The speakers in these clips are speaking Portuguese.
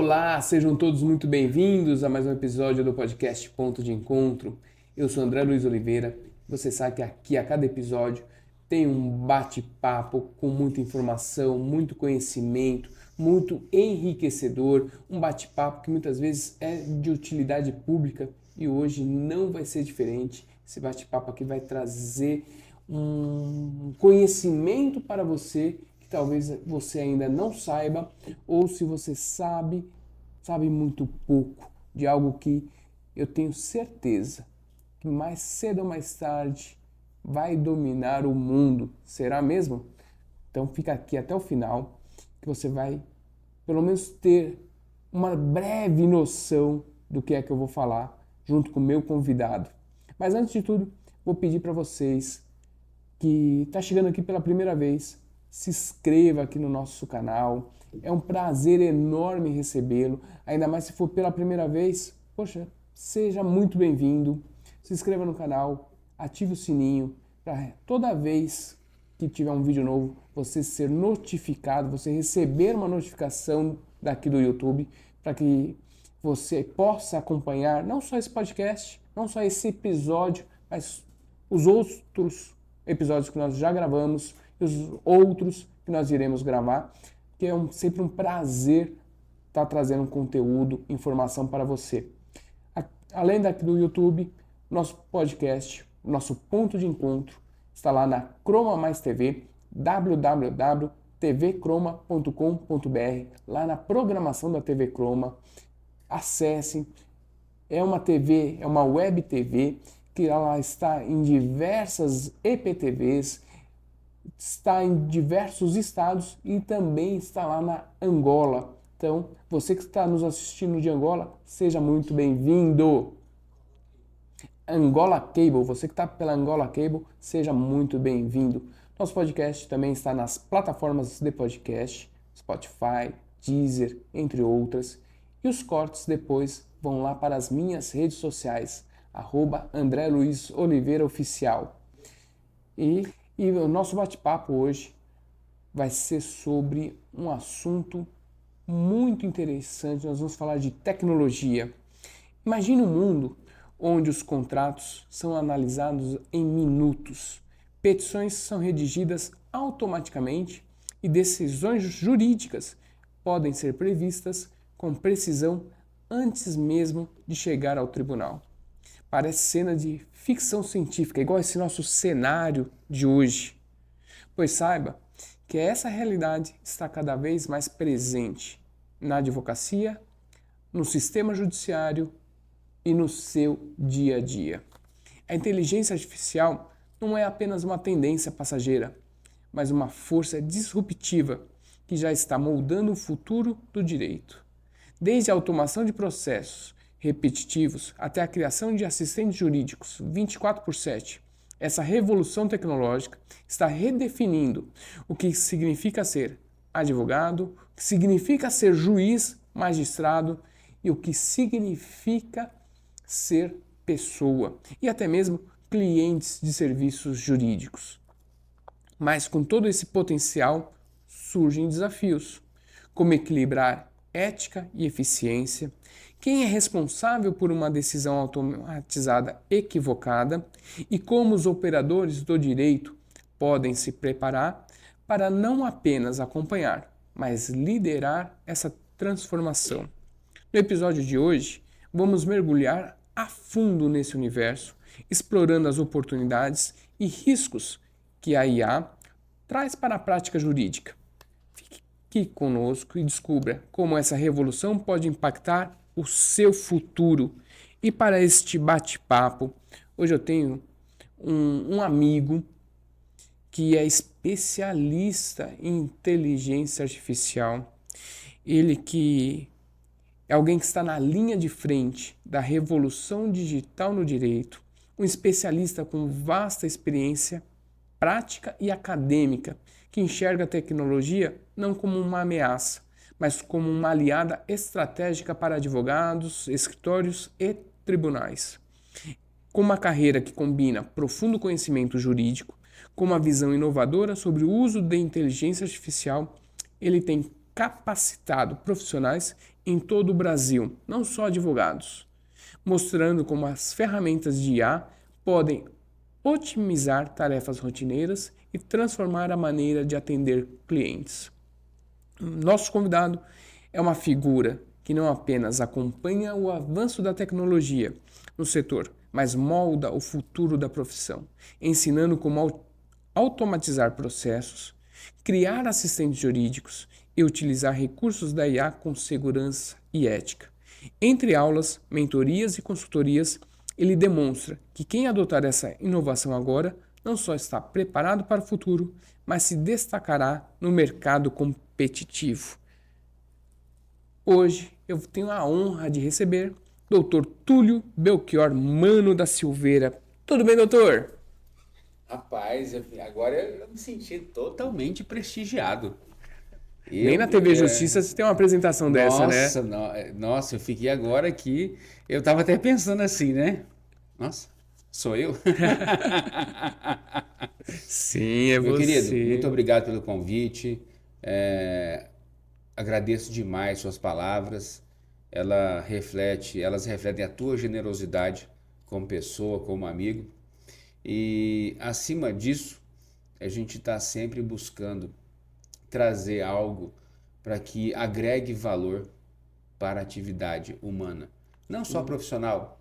Olá, sejam todos muito bem-vindos a mais um episódio do podcast Ponto de Encontro. Eu sou André Luiz Oliveira. Você sabe que aqui a cada episódio tem um bate-papo com muita informação, muito conhecimento, muito enriquecedor, um bate-papo que muitas vezes é de utilidade pública e hoje não vai ser diferente. Esse bate-papo aqui vai trazer um conhecimento para você que talvez você ainda não saiba, ou se você sabe muito pouco de algo que eu tenho certeza que mais cedo ou mais tarde vai dominar o mundo. Será mesmo? Então fica aqui até o final que você vai pelo menos ter uma breve noção do que é que eu vou falar junto com o meu convidado. Mas antes de tudo, vou pedir para vocês que está chegando aqui pela primeira vez, se inscreva aqui no nosso canal. É um prazer enorme recebê-lo, ainda mais se for pela primeira vez. Poxa, seja muito bem-vindo. Se inscreva no canal, ative o sininho para toda vez que tiver um vídeo novo, você ser notificado, você receber uma notificação daqui do YouTube, para que você possa acompanhar não só esse podcast, não só esse episódio, mas os outros episódios que nós já gravamos e os outros que nós iremos gravar, que é sempre um prazer estar trazendo conteúdo, informação para você. Além daqui do YouTube, nosso podcast, nosso ponto de encontro, está lá na Croma Mais TV, www.tvcroma.com.br, lá na programação da TV Croma. Acessem, é uma TV, é uma web TV, que ela está em diversas EPTVs, está em diversos estados e também está lá na Angola. Então, você que está nos assistindo de Angola, seja muito bem-vindo. Angola Cable, você que está pela Angola Cable, seja muito bem-vindo. Nosso podcast também está nas plataformas de podcast, Spotify, Deezer, entre outras. E os cortes depois vão lá para as minhas redes sociais, @André Luiz Oliveira Oficial. E o nosso bate-papo hoje vai ser sobre um assunto muito interessante. Nós vamos falar de tecnologia. Imagine um mundo onde os contratos são analisados em minutos, petições são redigidas automaticamente e decisões jurídicas podem ser previstas com precisão antes mesmo de chegar ao tribunal. Parece cena de ficção científica, igual esse nosso cenário de hoje. Pois saiba que essa realidade está cada vez mais presente na advocacia, no sistema judiciário e no seu dia a dia. A inteligência artificial não é apenas uma tendência passageira, mas uma força disruptiva que já está moldando o futuro do direito. Desde a automação de processos repetitivos até a criação de assistentes jurídicos 24/7, essa revolução tecnológica está redefinindo o que significa ser advogado, o que significa ser juiz, magistrado e o que significa ser pessoa e até mesmo clientes de serviços jurídicos. Mas com todo esse potencial surgem desafios, como equilibrar ética e eficiência, quem é responsável por uma decisão automatizada equivocada e como os operadores do direito podem se preparar para não apenas acompanhar, mas liderar essa transformação. No episódio de hoje, vamos mergulhar a fundo nesse universo, explorando as oportunidades e riscos que a IA traz para a prática jurídica. Fique conosco e descubra como essa revolução pode impactar o seu futuro. E para este bate-papo, hoje eu tenho um amigo que é especialista em inteligência artificial. Ele que é alguém que está na linha de frente da revolução digital no direito, um especialista com vasta experiência prática e acadêmica, que enxerga a tecnologia não como uma ameaça, mas como uma aliada estratégica para advogados, escritórios e tribunais. Com uma carreira que combina profundo conhecimento jurídico com uma visão inovadora sobre o uso da inteligência artificial, ele tem capacitado profissionais em todo o Brasil, não só advogados, mostrando como as ferramentas de IA podem otimizar tarefas rotineiras e transformar a maneira de atender clientes. Nosso convidado é uma figura que não apenas acompanha o avanço da tecnologia no setor, mas molda o futuro da profissão, ensinando como automatizar processos, criar assistentes jurídicos e utilizar recursos da IA com segurança e ética. Entre aulas, mentorias e consultorias, ele demonstra que quem adotar essa inovação agora não só está preparado para o futuro, mas se destacará no mercado competitivo. Hoje eu tenho a honra de receber Dr. Túlio Belchior Mano da Silveira. Tudo bem, doutor? Rapaz, agora eu me senti totalmente prestigiado. Nem na TV Justiça você tem uma apresentação dessa, né? Nossa, eu fiquei agora aqui. Eu tava até pensando assim, né? Nossa, sou eu? Sim, é Meu querido, muito você. obrigado pelo convite. É, agradeço demais suas palavras. Elas refletem a tua generosidade como pessoa, como amigo. E acima disso, a gente está sempre buscando trazer algo para que agregue valor para a atividade humana. Não só profissional,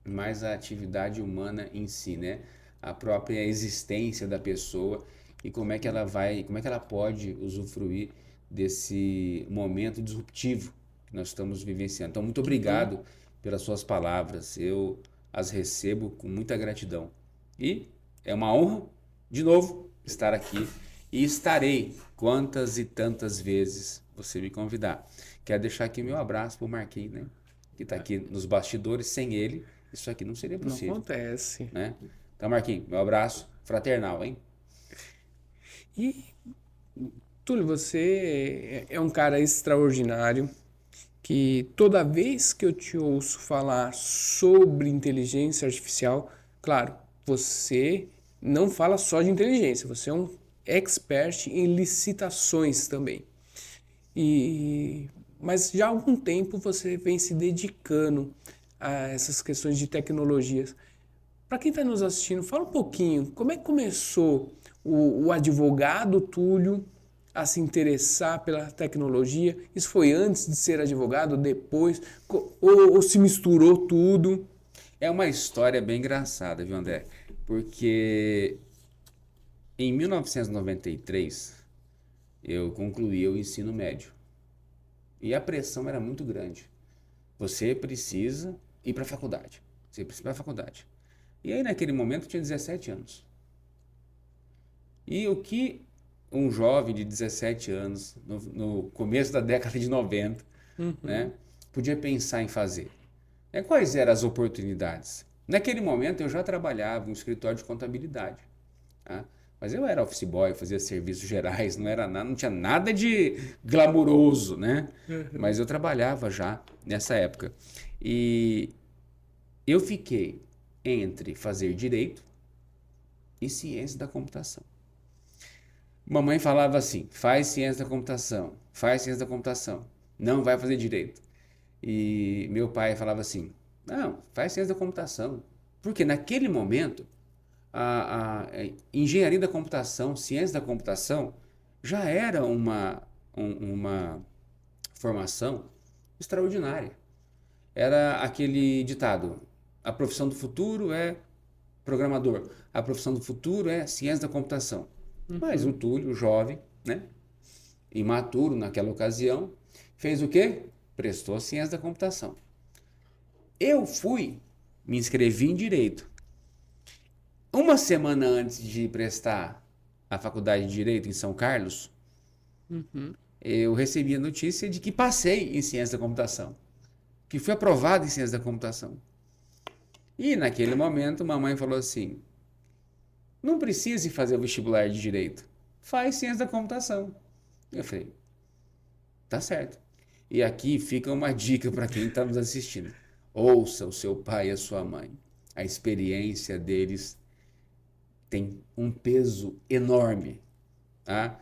mas a atividade humana em si, né? A própria existência da pessoa e como é que ela pode usufruir desse momento disruptivo que nós estamos vivenciando. Então, muito obrigado pelas suas palavras. Eu as recebo com muita gratidão. E é uma honra, de novo, estar aqui e estarei quantas e tantas vezes você me convidar. Quero deixar aqui meu abraço para o Marquinhos, né? Que está aqui nos bastidores. Sem ele, isso aqui não seria Não possível, acontece. né? Então, Marquinhos, meu abraço fraternal, hein? E, Túlio, você é um cara extraordinário que toda vez que eu te ouço falar sobre inteligência artificial, claro, você não fala só de inteligência, você é um expert em licitações também. Mas já há algum tempo você vem se dedicando a essas questões de tecnologias. Para quem está nos assistindo, fala um pouquinho, como é que começou o advogado Túlio a se interessar pela tecnologia? Isso foi antes de ser advogado, depois? Ou se misturou tudo? É uma história bem engraçada, viu, André? Porque em 1993 eu concluí o ensino médio e a pressão era muito grande. Você precisa ir para a faculdade. Você precisa ir para a faculdade. E aí, naquele momento, eu tinha 17 anos. E o que um jovem de 17 anos, no começo da década de 90, né, podia pensar em fazer? Quais eram as oportunidades? Naquele momento, eu já trabalhava em um escritório de contabilidade. Tá? Mas eu era office boy, fazia serviços gerais, não era nada, não tinha nada de glamuroso, né? Mas eu trabalhava já nessa época. E eu fiquei entre fazer direito e ciência da computação. Mamãe falava assim: faz ciência da computação, faz ciência da computação, não vai fazer direito. E meu pai falava assim: não, faz ciência da computação. Porque naquele momento, a engenharia da computação, ciência da computação, já era uma formação extraordinária. Era aquele ditado: a profissão do futuro é programador, a profissão do futuro é ciência da computação. Mas o Túlio, jovem, né, imaturo naquela ocasião, fez o quê? Prestou ciência da computação. Eu fui, me inscrevi em Direito. Uma semana antes de prestar a faculdade de Direito em São Carlos, eu recebi a notícia de que passei em ciência da computação, que fui aprovado em ciência da computação. E naquele momento, mamãe falou assim: não precisa fazer o vestibular de Direito, faz ciência da computação. Eu falei: tá certo. E aqui fica uma dica para quem está nos assistindo: ouça o seu pai e a sua mãe. A experiência deles tem um peso enorme. Tá?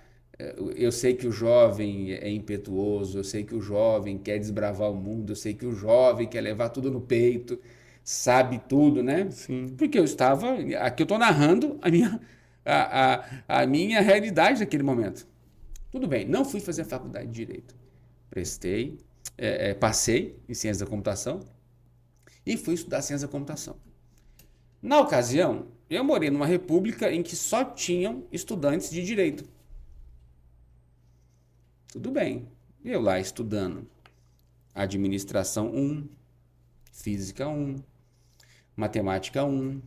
Eu sei que o jovem é impetuoso, eu sei que o jovem quer desbravar o mundo, eu sei que o jovem quer levar tudo no peito, sabe tudo, né? Sim. Porque eu estava. Aqui eu estou narrando a minha realidade naquele momento. Tudo bem, não fui fazer a faculdade de Direito. Prestei, passei em Ciência da Computação e fui estudar Ciência da Computação. Na ocasião, eu morei numa república em que só tinham estudantes de Direito. Tudo bem. Eu lá estudando Administração 1, Física 1, Matemática 1,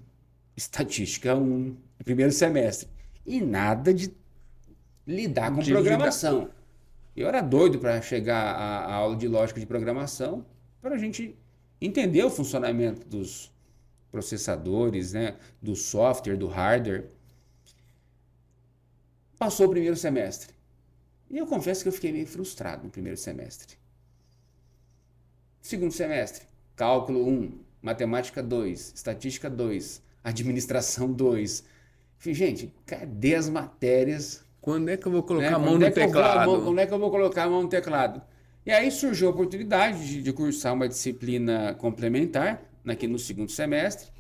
Estatística 1, primeiro semestre. E nada de lidar com programação. Eu era doido para chegar à aula de lógica de programação para a gente entender o funcionamento dos processadores, né, do software, do hardware. Passou o primeiro semestre. E eu confesso que eu fiquei meio frustrado no primeiro semestre. Segundo semestre, cálculo 1, matemática 2, estatística 2, administração 2. Falei, gente, cadê as matérias? Quando é que eu vou colocar a mão no teclado? Quando é que eu vou colocar a mão no teclado? E aí surgiu a oportunidade de cursar uma disciplina complementar, aqui no segundo semestre,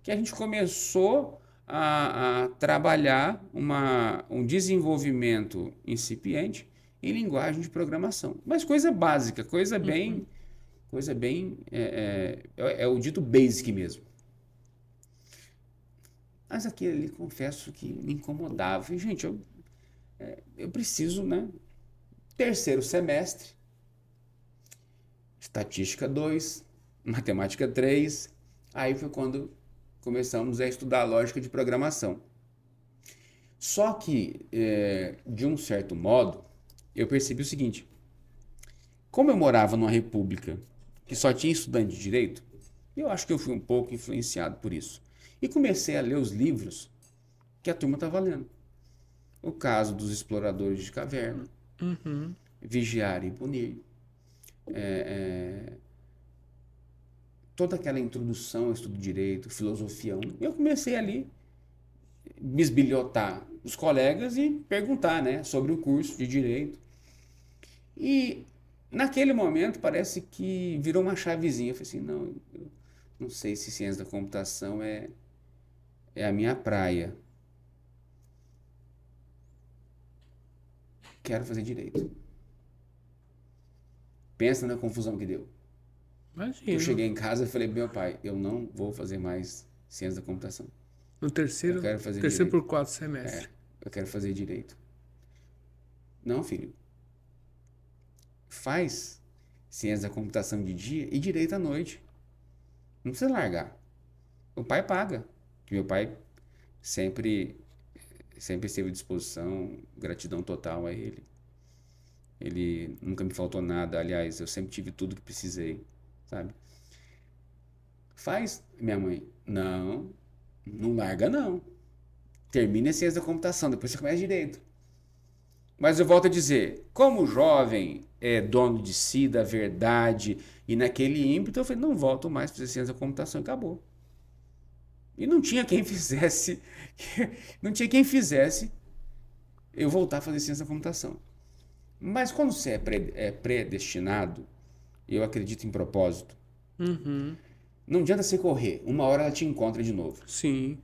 que a gente começou a trabalhar um desenvolvimento incipiente em linguagem de programação. Mas coisa básica, coisa bem é o dito basic mesmo. Mas aquilo ali, confesso que me incomodava. E, gente, eu preciso, né? Terceiro semestre, estatística 2, matemática 3. Aí foi quando começamos a estudar lógica de programação. Só que, de um certo modo, eu percebi o seguinte: como eu morava numa república que só tinha estudante de direito, eu acho que eu fui um pouco influenciado por isso. E comecei a ler os livros que a turma estava lendo. O caso dos exploradores de caverna, Vigiar e Punir, toda aquela introdução ao estudo de direito, filosofia 1. Eu comecei ali bisbilhotar os colegas e perguntar, né, sobre o curso de direito. E naquele momento parece que virou uma chavezinha. Eu falei assim, não, eu não sei se ciência da computação é a minha praia. Quero fazer direito. Pensa na confusão que deu. Imagina. Eu cheguei em casa e falei, meu pai, eu não vou fazer mais ciência da computação. No terceiro, Eu quero fazer terceiro direito. por 4 semestres. Eu quero fazer direito. Não, filho. Faz ciência da computação de dia e direito à noite. Não precisa largar. O pai paga. Meu pai sempre esteve à disposição, gratidão total a ele. Ele nunca me faltou nada. Aliás, eu sempre tive tudo que precisei, sabe? Faz, minha mãe. Não larga não. Termina a ciência da computação, depois você começa direito. Mas eu volto a dizer, como o jovem é dono de si, da verdade, e naquele ímpeto eu falei, não volto mais para fazer ciência da computação, e acabou. E não tinha quem fizesse eu voltar a fazer ciência da computação. Mas quando você é predestinado, eu acredito em propósito, não adianta você correr, uma hora ela te encontra de novo. Sim.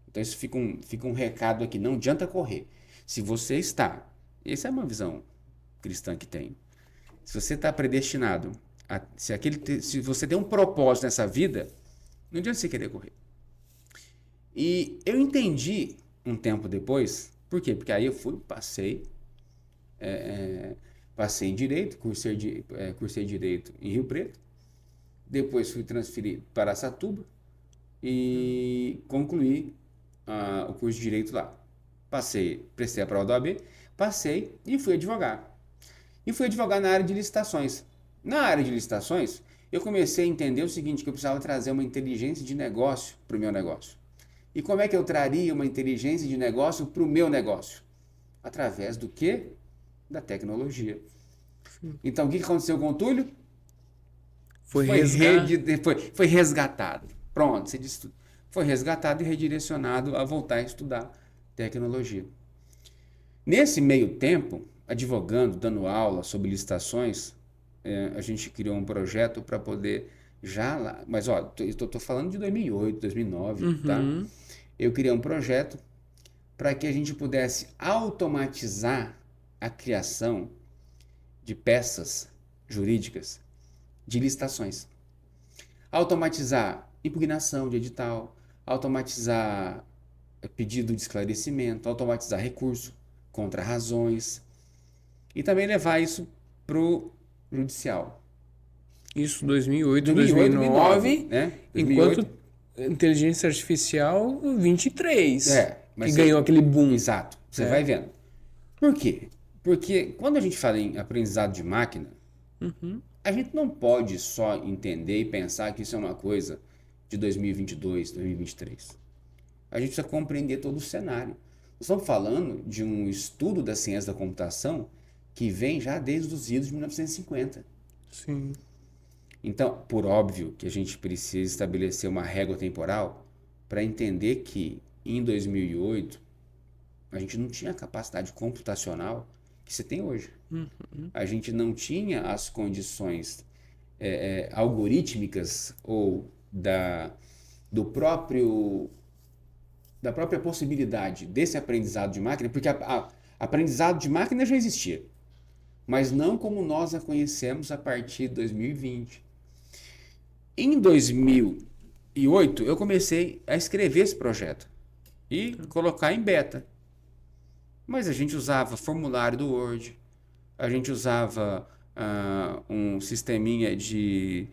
Então isso fica um recado aqui, não adianta correr. Se você está, essa é uma visão cristã que tem, se você está predestinado, se você tem um propósito nessa vida, não adianta você querer correr. E eu entendi um tempo depois, por quê? Porque aí eu passei em Direito, cursei Direito em Rio Preto, depois fui transferido para Araçatuba e concluí o curso de Direito lá. Prestei a prova da OAB, passei e fui advogar. E fui advogar na área de licitações. Na área de licitações, eu comecei a entender o seguinte, que eu precisava trazer uma inteligência de negócio para o meu negócio. E como é que eu traria uma inteligência de negócio para o meu negócio? Através do quê? Da tecnologia. Então, o que aconteceu com o Túlio? Foi resgatado. Pronto, você disse tudo. Foi resgatado e redirecionado a voltar a estudar tecnologia. Nesse meio tempo, advogando, dando aula sobre licitações, a gente criou um projeto para poder já lá... Mas, ó, estou falando de 2008, 2009, tá? Uhum. Eu criei um projeto para que a gente pudesse automatizar a criação de peças jurídicas de licitações. Automatizar impugnação de edital, automatizar pedido de esclarecimento, automatizar recurso contra razões e também levar isso para o judicial. Isso 2008, 2008, 2009, né? enquanto 2008, inteligência artificial 23, mas que ganhou aquele boom. Exato, você vai vendo. Por quê? Porque quando a gente fala em aprendizado de máquina, a gente não pode só entender e pensar que isso é uma coisa de 2022, 2023. A gente precisa compreender todo o cenário. Nós estamos falando de um estudo da ciência da computação que vem já desde os idos de 1950. Sim. Então, por óbvio que a gente precisa estabelecer uma régua temporal para entender que em 2008 a gente não tinha a capacidade computacional que se tem hoje. A gente não tinha as condições algorítmicas ou do próprio da própria possibilidade desse aprendizado de máquina, porque aprendizado de máquina já existia, mas não como nós a conhecemos a partir de 2020. Em 2008, eu comecei a escrever esse projeto e colocar em beta. Mas a gente usava formulário do Word, a gente usava um sisteminha de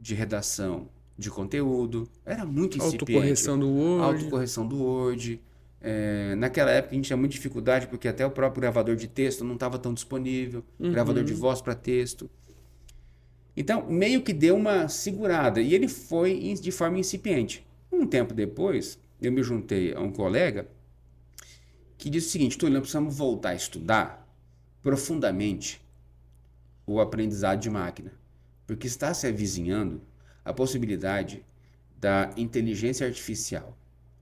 redação de conteúdo, era muito incipiente. Autocorreção do Word. Autocorreção do Word. Naquela época a gente tinha muita dificuldade porque até o próprio gravador de texto não estava tão disponível, gravador de voz para texto. Então, meio que deu uma segurada e ele foi de forma incipiente. Um tempo depois, eu me juntei a um colega que disse o seguinte: Túlio, nós precisamos voltar a estudar profundamente o aprendizado de máquina, porque está se avizinhando a possibilidade da inteligência artificial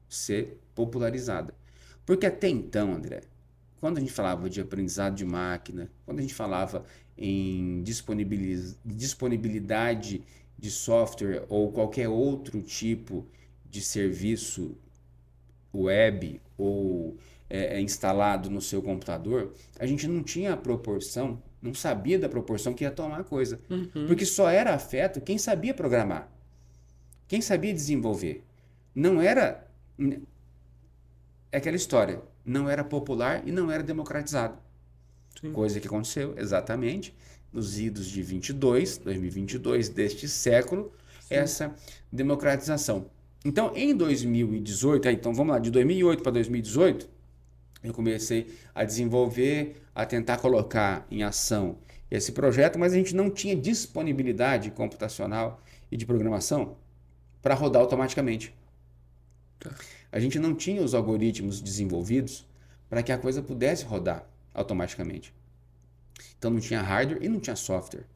ser popularizada. Porque até então, André, quando a gente falava de aprendizado de máquina, quando a gente falava em disponibilidade de software ou qualquer outro tipo de serviço web ou instalado no seu computador, a gente não tinha a proporção, não sabia da proporção que ia tomar a coisa. Porque só era afeto quem sabia programar, quem sabia desenvolver. Não era... É aquela história, não era popular e não era democratizado. Sim. Coisa que aconteceu exatamente nos idos de 2022 deste século, sim, essa democratização. Então, em 2018, então vamos lá, de 2008 para 2018, eu comecei a desenvolver, a tentar colocar em ação esse projeto, mas a gente não tinha disponibilidade computacional e de programação para rodar automaticamente. Tá. A gente não tinha os algoritmos desenvolvidos para que a coisa pudesse rodar automaticamente. Então não tinha hardware e não tinha software.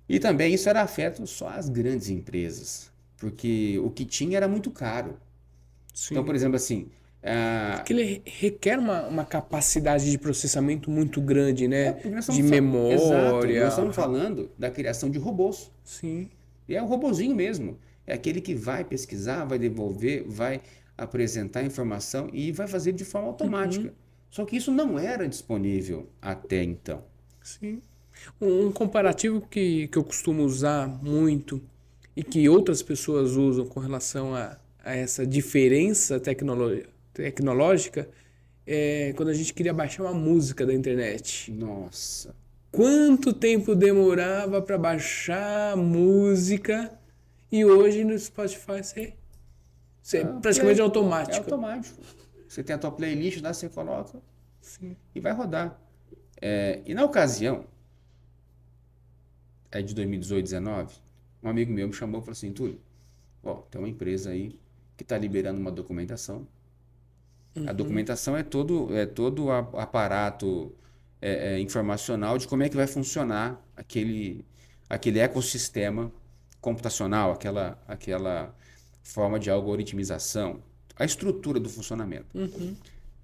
E também isso era afeto só às grandes empresas, porque o que tinha era muito caro. Sim. Então, por exemplo, assim... Porque ele requer uma capacidade de processamento muito grande, né? De memória. Exato. Nós estamos falando da criação de robôs. Sim. E é um robozinho mesmo. É aquele que vai pesquisar, vai devolver, vai apresentar informação e vai fazer de forma automática. Só que isso não era disponível até então. Sim. Um comparativo que eu costumo usar muito e que outras pessoas usam com relação a essa diferença tecnológica é quando a gente queria baixar uma música da internet. Nossa! Quanto tempo demorava para baixar a música e hoje no Spotify você praticamente é automático. É automático. Você tem a tua playlist lá, você coloca. Sim. E vai rodar. E na ocasião, de 2018, 2019, um amigo meu me chamou e falou assim: Túlio, tem uma empresa aí que está liberando uma documentação. A documentação é todo o aparato informacional de como é que vai funcionar aquele ecossistema computacional, aquela forma de algoritmização, a estrutura do funcionamento.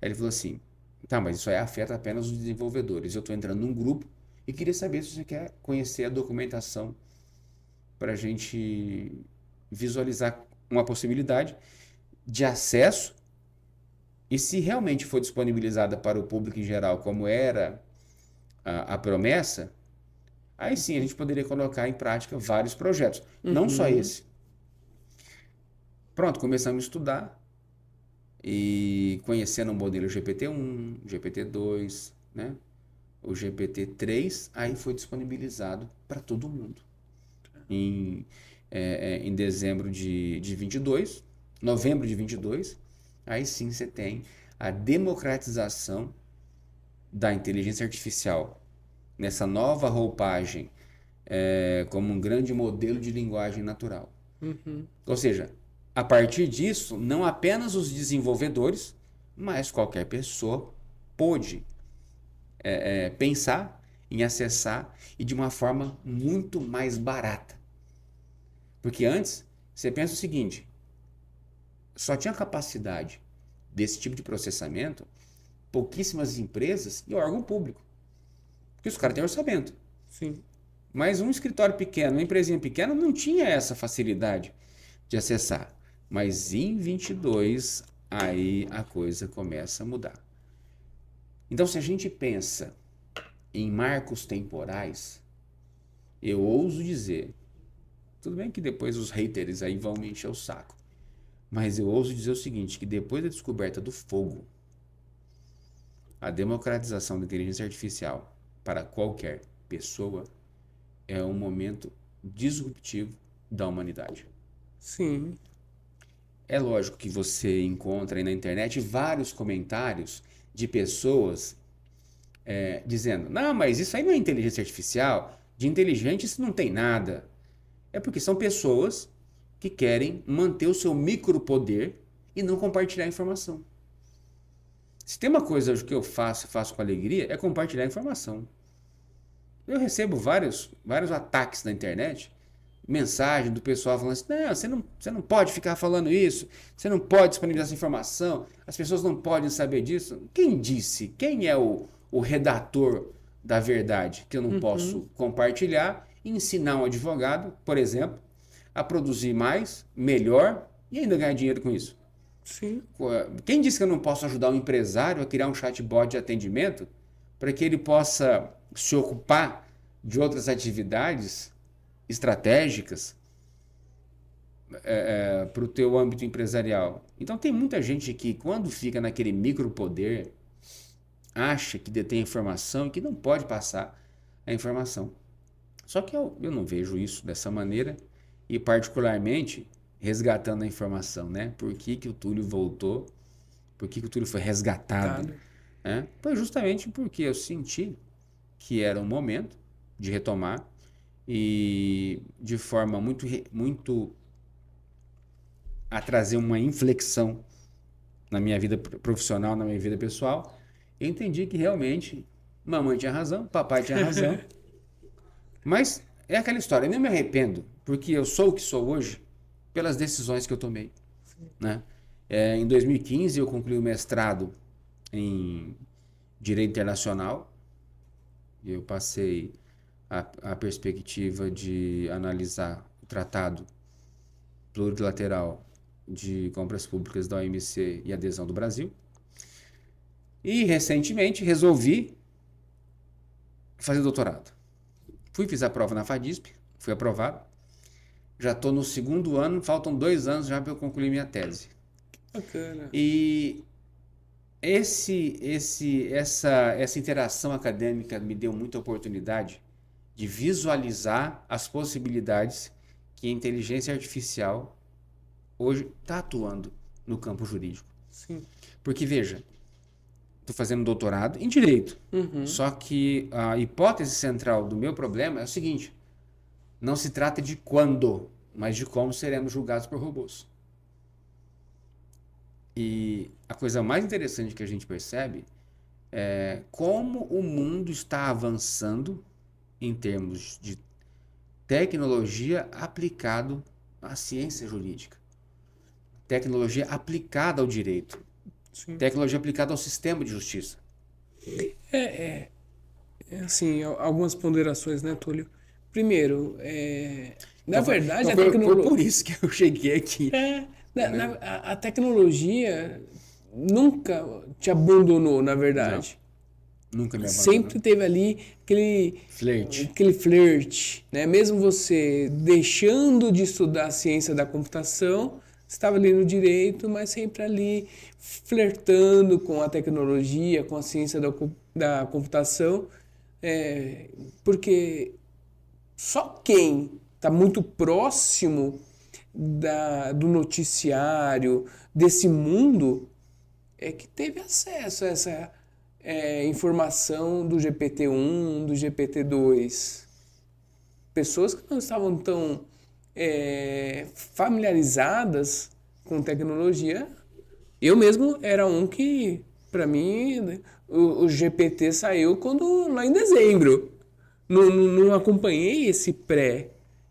Aí ele falou assim, tá, mas isso aí afeta apenas os desenvolvedores. Eu estou entrando num grupo e queria saber se você quer conhecer a documentação para a gente visualizar uma possibilidade de acesso e se realmente for disponibilizada para o público em geral, como era a promessa, aí sim a gente poderia colocar em prática vários projetos, não só Uhum. esse. Pronto, começamos a estudar e conhecendo o modelo GPT-1, GPT-2, né? O GPT-3, aí foi disponibilizado para todo mundo. Em dezembro de 22, novembro de 22, aí sim você tem a democratização da inteligência artificial nessa nova roupagem como um grande modelo de linguagem natural. Uhum. Ou seja, a partir disso, não apenas os desenvolvedores, mas qualquer pessoa pôde pensar em acessar e de uma forma muito mais barata. Porque antes, você pensa o seguinte, só tinha capacidade desse tipo de processamento pouquíssimas empresas e órgão público. Porque os caras têm orçamento. Sim. Mas um escritório pequeno, uma empresinha pequena não tinha essa facilidade de acessar. Mas em 22, aí a coisa começa a mudar. Então, se a gente pensa em marcos temporais, eu ouso dizer, tudo bem que depois os haters aí vão me encher o saco, mas eu ouso dizer o seguinte, que depois da descoberta do fogo, a democratização da inteligência artificial para qualquer pessoa é um momento disruptivo da humanidade. Sim. É lógico que você encontra aí na internet vários comentários de pessoas dizendo: não, mas isso aí não é inteligência artificial, de inteligente isso não tem nada. É porque são pessoas que querem manter o seu micropoder e não compartilhar informação. Se tem uma coisa que eu faço com alegria, é compartilhar informação. Eu recebo vários ataques na internet, mensagem do pessoal falando assim, não, você não pode ficar falando isso, você não pode disponibilizar essa informação, as pessoas não podem saber disso. Quem disse? Quem é o redator da verdade que eu não Uhum. posso compartilhar e ensinar um advogado, por exemplo, a produzir mais, melhor e ainda ganhar dinheiro com isso? Sim. Quem disse que eu não posso ajudar um empresário a criar um chatbot de atendimento para que ele possa se ocupar de outras atividades estratégicas para o teu âmbito empresarial? Então tem muita gente que quando fica naquele micropoder acha que detém informação e que não pode passar a informação. Só que eu não vejo isso dessa maneira e particularmente resgatando a informação, né? Por que, que o Túlio voltou? Por que, que o Túlio foi resgatado? Tá. Né? Foi justamente porque eu senti que era um momento de retomar e de forma muito a trazer uma inflexão na minha vida profissional, na minha vida pessoal, eu entendi que realmente mamãe tinha razão, papai tinha razão, mas é aquela história, eu nem me arrependo, porque eu sou o que sou hoje pelas decisões que eu tomei. Né? Em 2015 eu concluí o mestrado em Direito Internacional, e eu passei a perspectiva de analisar o Tratado Plurilateral de Compras Públicas da OMC e adesão do Brasil. E recentemente resolvi fazer doutorado. Fiz a prova na FADISP, fui aprovado. Já estou no segundo ano, faltam 2 anos já para eu concluir minha tese. Bacana. E essa interação acadêmica me deu muita oportunidade de visualizar as possibilidades que a inteligência artificial hoje está atuando no campo jurídico. Sim. Porque, veja, estou fazendo doutorado em Direito, Uhum. só que a hipótese central do meu problema é o seguinte, não se trata de quando, mas de como seremos julgados por robôs. E a coisa mais interessante que a gente percebe é como o mundo está avançando em termos de tecnologia aplicado à ciência jurídica. Tecnologia aplicada ao direito. Sim. Tecnologia aplicada ao sistema de justiça. Assim, algumas ponderações, né, Túlio? Primeiro, na Então, verdade, a foi tecnologia. por isso que eu cheguei aqui. Né? A tecnologia nunca te abandonou, na Não, verdade. nunca me abandonou. Sempre teve ali Flerte. aquele flerte, né? Mesmo você deixando de estudar a ciência da computação, estava ali no direito, mas sempre ali flertando com a tecnologia, com a ciência da computação, porque só quem está muito próximo do noticiário, desse mundo, é que teve acesso a essa informação do GPT-1, do GPT-2. Pessoas que não estavam tão familiarizadas com tecnologia. Eu mesmo era um que, para mim, né, o GPT saiu lá em dezembro. Não acompanhei esse pré.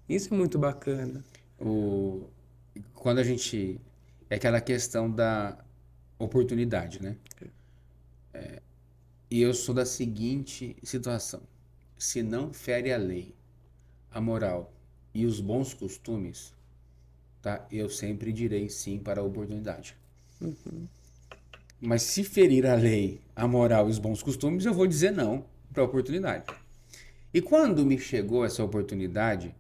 Isso é muito bacana. Quando a gente. É aquela questão da oportunidade, né? E eu sou da seguinte situação: se não fere a lei, a moral e os bons costumes, tá? Eu sempre direi sim para a oportunidade. Mas se ferir a lei, a moral e os bons costumes, eu vou dizer não para a oportunidade. E quando me chegou essa oportunidade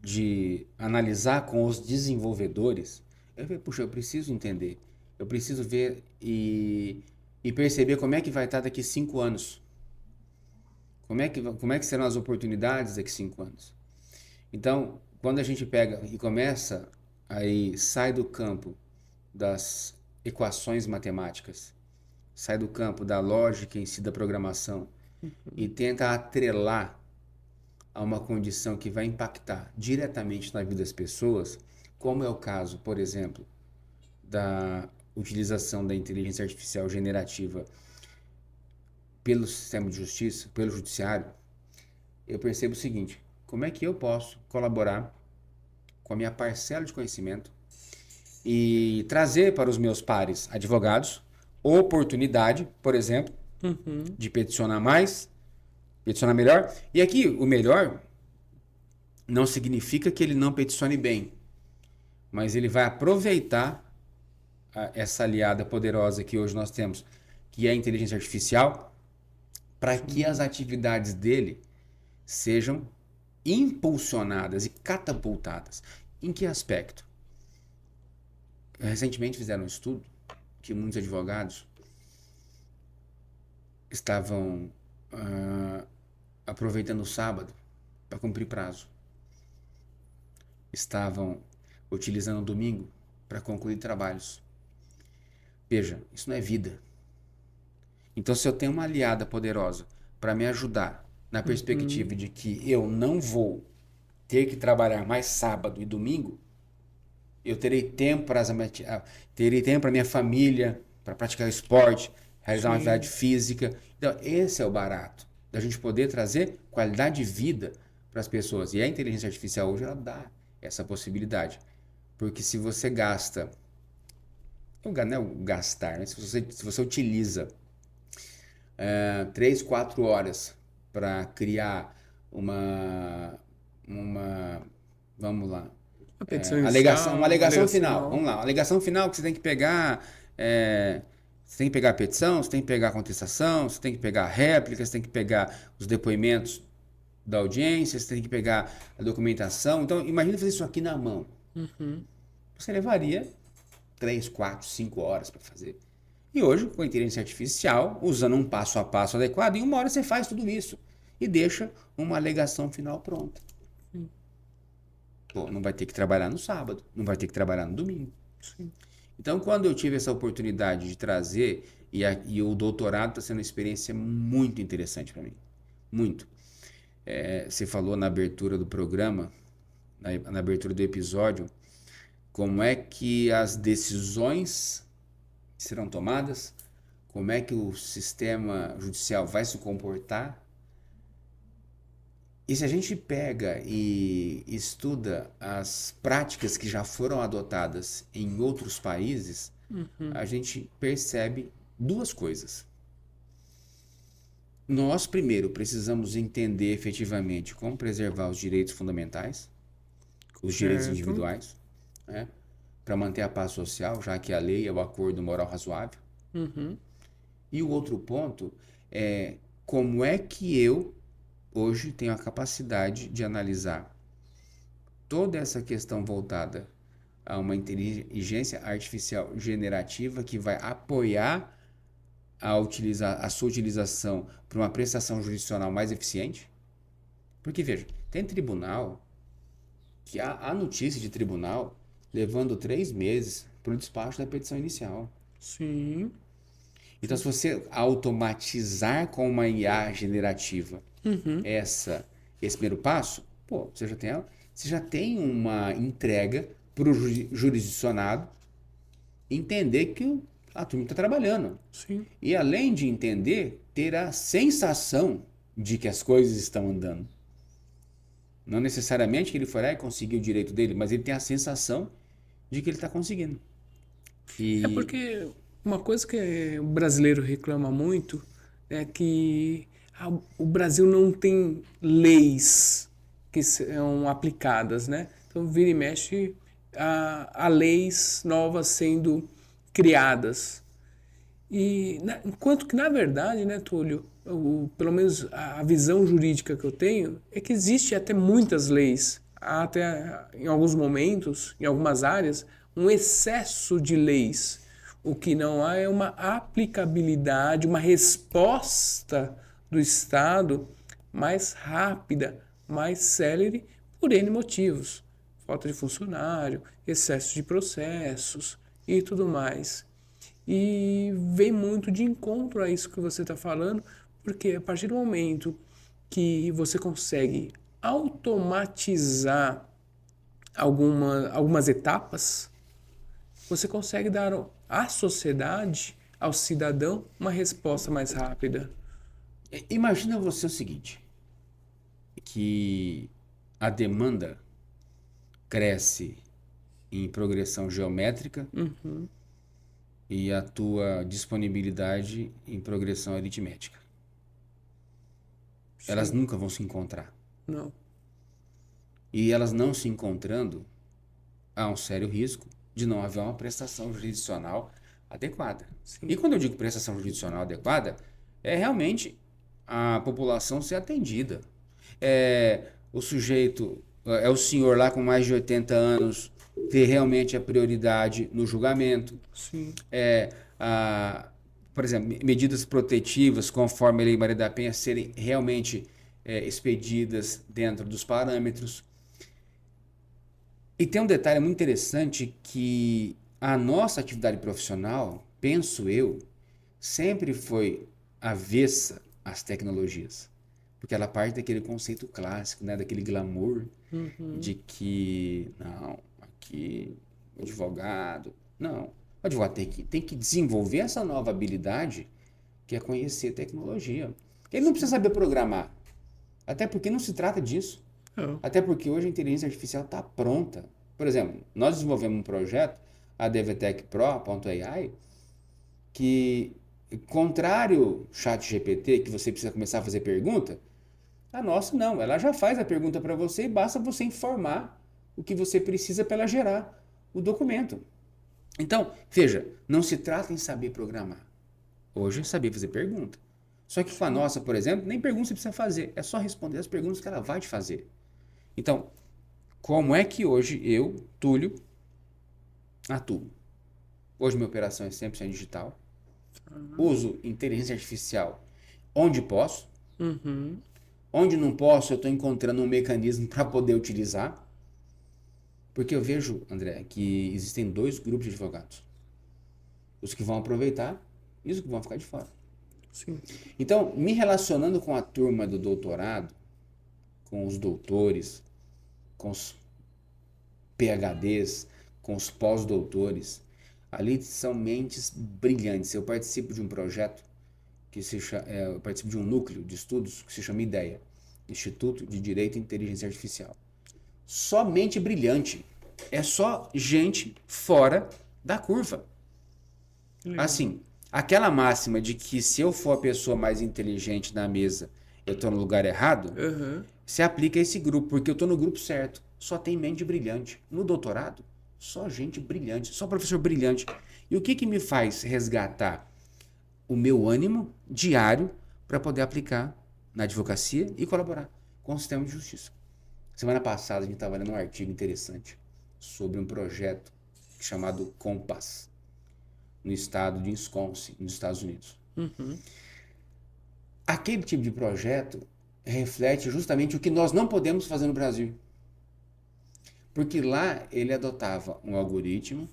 de analisar com os desenvolvedores, eu falei, puxa, eu preciso entender, eu preciso ver e perceber como é que vai estar daqui 5 anos. Como é que serão as oportunidades daqui 5 anos? Então, quando a gente pega e começa, aí sai do campo das equações matemáticas, sai do campo da lógica em si da programação e tenta atrelar a uma condição que vai impactar diretamente na vida das pessoas, como é o caso, por exemplo, da utilização da inteligência artificial generativa pelo sistema de justiça, pelo judiciário, eu percebo o seguinte: como é que eu posso colaborar com a minha parcela de conhecimento e trazer para os meus pares advogados oportunidade, por exemplo, de peticionar mais, peticionar melhor. E aqui, o melhor não significa que ele não peticione bem, mas ele vai aproveitar essa aliada poderosa que hoje nós temos, que é a inteligência artificial, para que as atividades dele sejam impulsionadas e catapultadas. Em que aspecto? Recentemente fizeram um estudo que muitos advogados estavam aproveitando o sábado para cumprir prazo. Estavam utilizando o domingo para concluir trabalhos. Veja, isso não é vida. Então, se eu tenho uma aliada poderosa para me ajudar na perspectiva de que eu não vou ter que trabalhar mais sábado e domingo, eu terei tempo para minha família, para praticar esporte, realizar uma atividade física. Então, esse é o barato, da gente poder trazer qualidade de vida para as pessoas. E a inteligência artificial hoje ela dá essa possibilidade. Porque se você gasta, não é o gastar, né? Se você utiliza 3, 4 horas para criar vamos lá, Uma petição uma alegação final. final. Vamos lá, uma alegação final que você tem que pegar. Você tem que pegar a petição, você tem que pegar a contestação, você tem que pegar a réplica, você tem que pegar os depoimentos da audiência, você tem que pegar a documentação. Então, imagina fazer isso aqui na mão. Você levaria 3, 4, 5 horas para fazer. E hoje, com a inteligência artificial, usando um passo a passo adequado, em 1 hora você faz tudo isso e deixa uma alegação final pronta. Pô, não vai ter que trabalhar no sábado, não vai ter que trabalhar no domingo. Sim. Então, quando eu tive essa oportunidade de trazer, e o doutorado está sendo uma experiência muito interessante para mim. Muito. Você falou na abertura do programa, na abertura do episódio, como é que as decisões serão tomadas, como é que o sistema judicial vai se comportar. E se a gente pega e estuda as práticas que já foram adotadas em outros países, a gente percebe duas coisas. Nós, primeiro, precisamos entender efetivamente como preservar os direitos fundamentais, os direitos Certo. individuais, né? Para manter a paz social, já que a lei é o acordo moral razoável. E o outro ponto é como é que eu, hoje, tenho a capacidade de analisar toda essa questão voltada a uma inteligência artificial generativa que vai apoiar a sua utilização para uma prestação jurisdicional mais eficiente. Porque, veja, tem tribunal que há notícia de tribunal levando 3 meses para o despacho da petição inicial. Sim. Então, se você automatizar com uma IA generativa esse primeiro passo, pô, você já tem uma entrega para o jurisdicionado entender que a turma está trabalhando. Sim. E além de entender, ter a sensação de que as coisas estão andando. Não necessariamente que ele foi lá e conseguiu o direito dele, mas ele tem a sensação de que ele está conseguindo. É porque uma coisa que o brasileiro reclama muito é que o Brasil não tem leis que são aplicadas, né? Então, vira e mexe, há leis novas sendo criadas. Enquanto que, na verdade, né, Túlio, pelo menos a visão jurídica que eu tenho é que existe até muitas leis, há até em alguns momentos, em algumas áreas, um excesso de leis. O que não há é uma aplicabilidade, uma resposta do Estado mais rápida, mais célere, por N motivos. Falta de funcionário, excesso de processos e tudo mais. E vem muito de encontro a isso que você está falando, porque a partir do momento que você consegue automatizar algumas etapas, você consegue dar à sociedade, ao cidadão, uma resposta mais rápida. Imagina você o seguinte, que a demanda cresce em progressão geométrica e a tua disponibilidade em progressão aritmética. Elas nunca vão se encontrar. Não. E elas não se encontrando, há um sério risco de não haver uma prestação jurisdicional adequada. Sim. E quando eu digo prestação jurisdicional adequada, é realmente a população ser atendida. O sujeito, o senhor lá com mais de 80 anos, ter realmente a prioridade no julgamento. Sim. Por exemplo, medidas protetivas, conforme a Lei Maria da Penha, serem realmente expedidas dentro dos parâmetros. E tem um detalhe muito interessante que a nossa atividade profissional, penso eu, sempre foi avessa às tecnologias. Porque ela parte daquele conceito clássico, né? Daquele glamour de que, não, aqui, o advogado... Não, o advogado tem que desenvolver essa nova habilidade que é conhecer tecnologia. Ele não precisa saber programar, até porque não se trata disso. Até porque hoje a inteligência artificial está pronta. Por exemplo, nós desenvolvemos um projeto, a DVTech Pro.ai, que, contrário ao ChatGPT, que você precisa começar a fazer pergunta, a nossa não. Ela já faz a pergunta para você e basta você informar o que você precisa para ela gerar o documento. Então, veja, não se trata em saber programar. Hoje é saber fazer pergunta. Só que com a nossa, por exemplo, nem pergunta você precisa fazer. É só responder as perguntas que ela vai te fazer. Então, como é que hoje eu, Túlio, atuo? Hoje minha operação é 100% digital. Uso inteligência artificial onde posso. Onde não posso, eu estou encontrando um mecanismo para poder utilizar. Porque eu vejo, André, que existem 2 grupos de advogados. Os que vão aproveitar e os que vão ficar de fora. Sim. Então, me relacionando com a turma do doutorado, com os doutores, com os PhDs, com os pós-doutores, ali são mentes brilhantes. Eu participo de um projeto, eu participo de um núcleo de estudos que se chama IDEA, Instituto de Direito e Inteligência Artificial. Só mente brilhante. É só gente fora da curva. Assim, aquela máxima de que se eu for a pessoa mais inteligente na mesa, eu estou no lugar errado, se aplica a esse grupo, porque eu estou no grupo certo. Só tem mente brilhante. No doutorado, só gente brilhante, só professor brilhante. E o que me faz resgatar o meu ânimo diário para poder aplicar na advocacia e colaborar com o sistema de justiça? Semana passada a gente estava lendo um artigo interessante sobre um projeto chamado Compass, no estado de Wisconsin, nos Estados Unidos. Aquele tipo de projeto reflete justamente o que nós não podemos fazer no Brasil. Porque lá ele adotava um algoritmo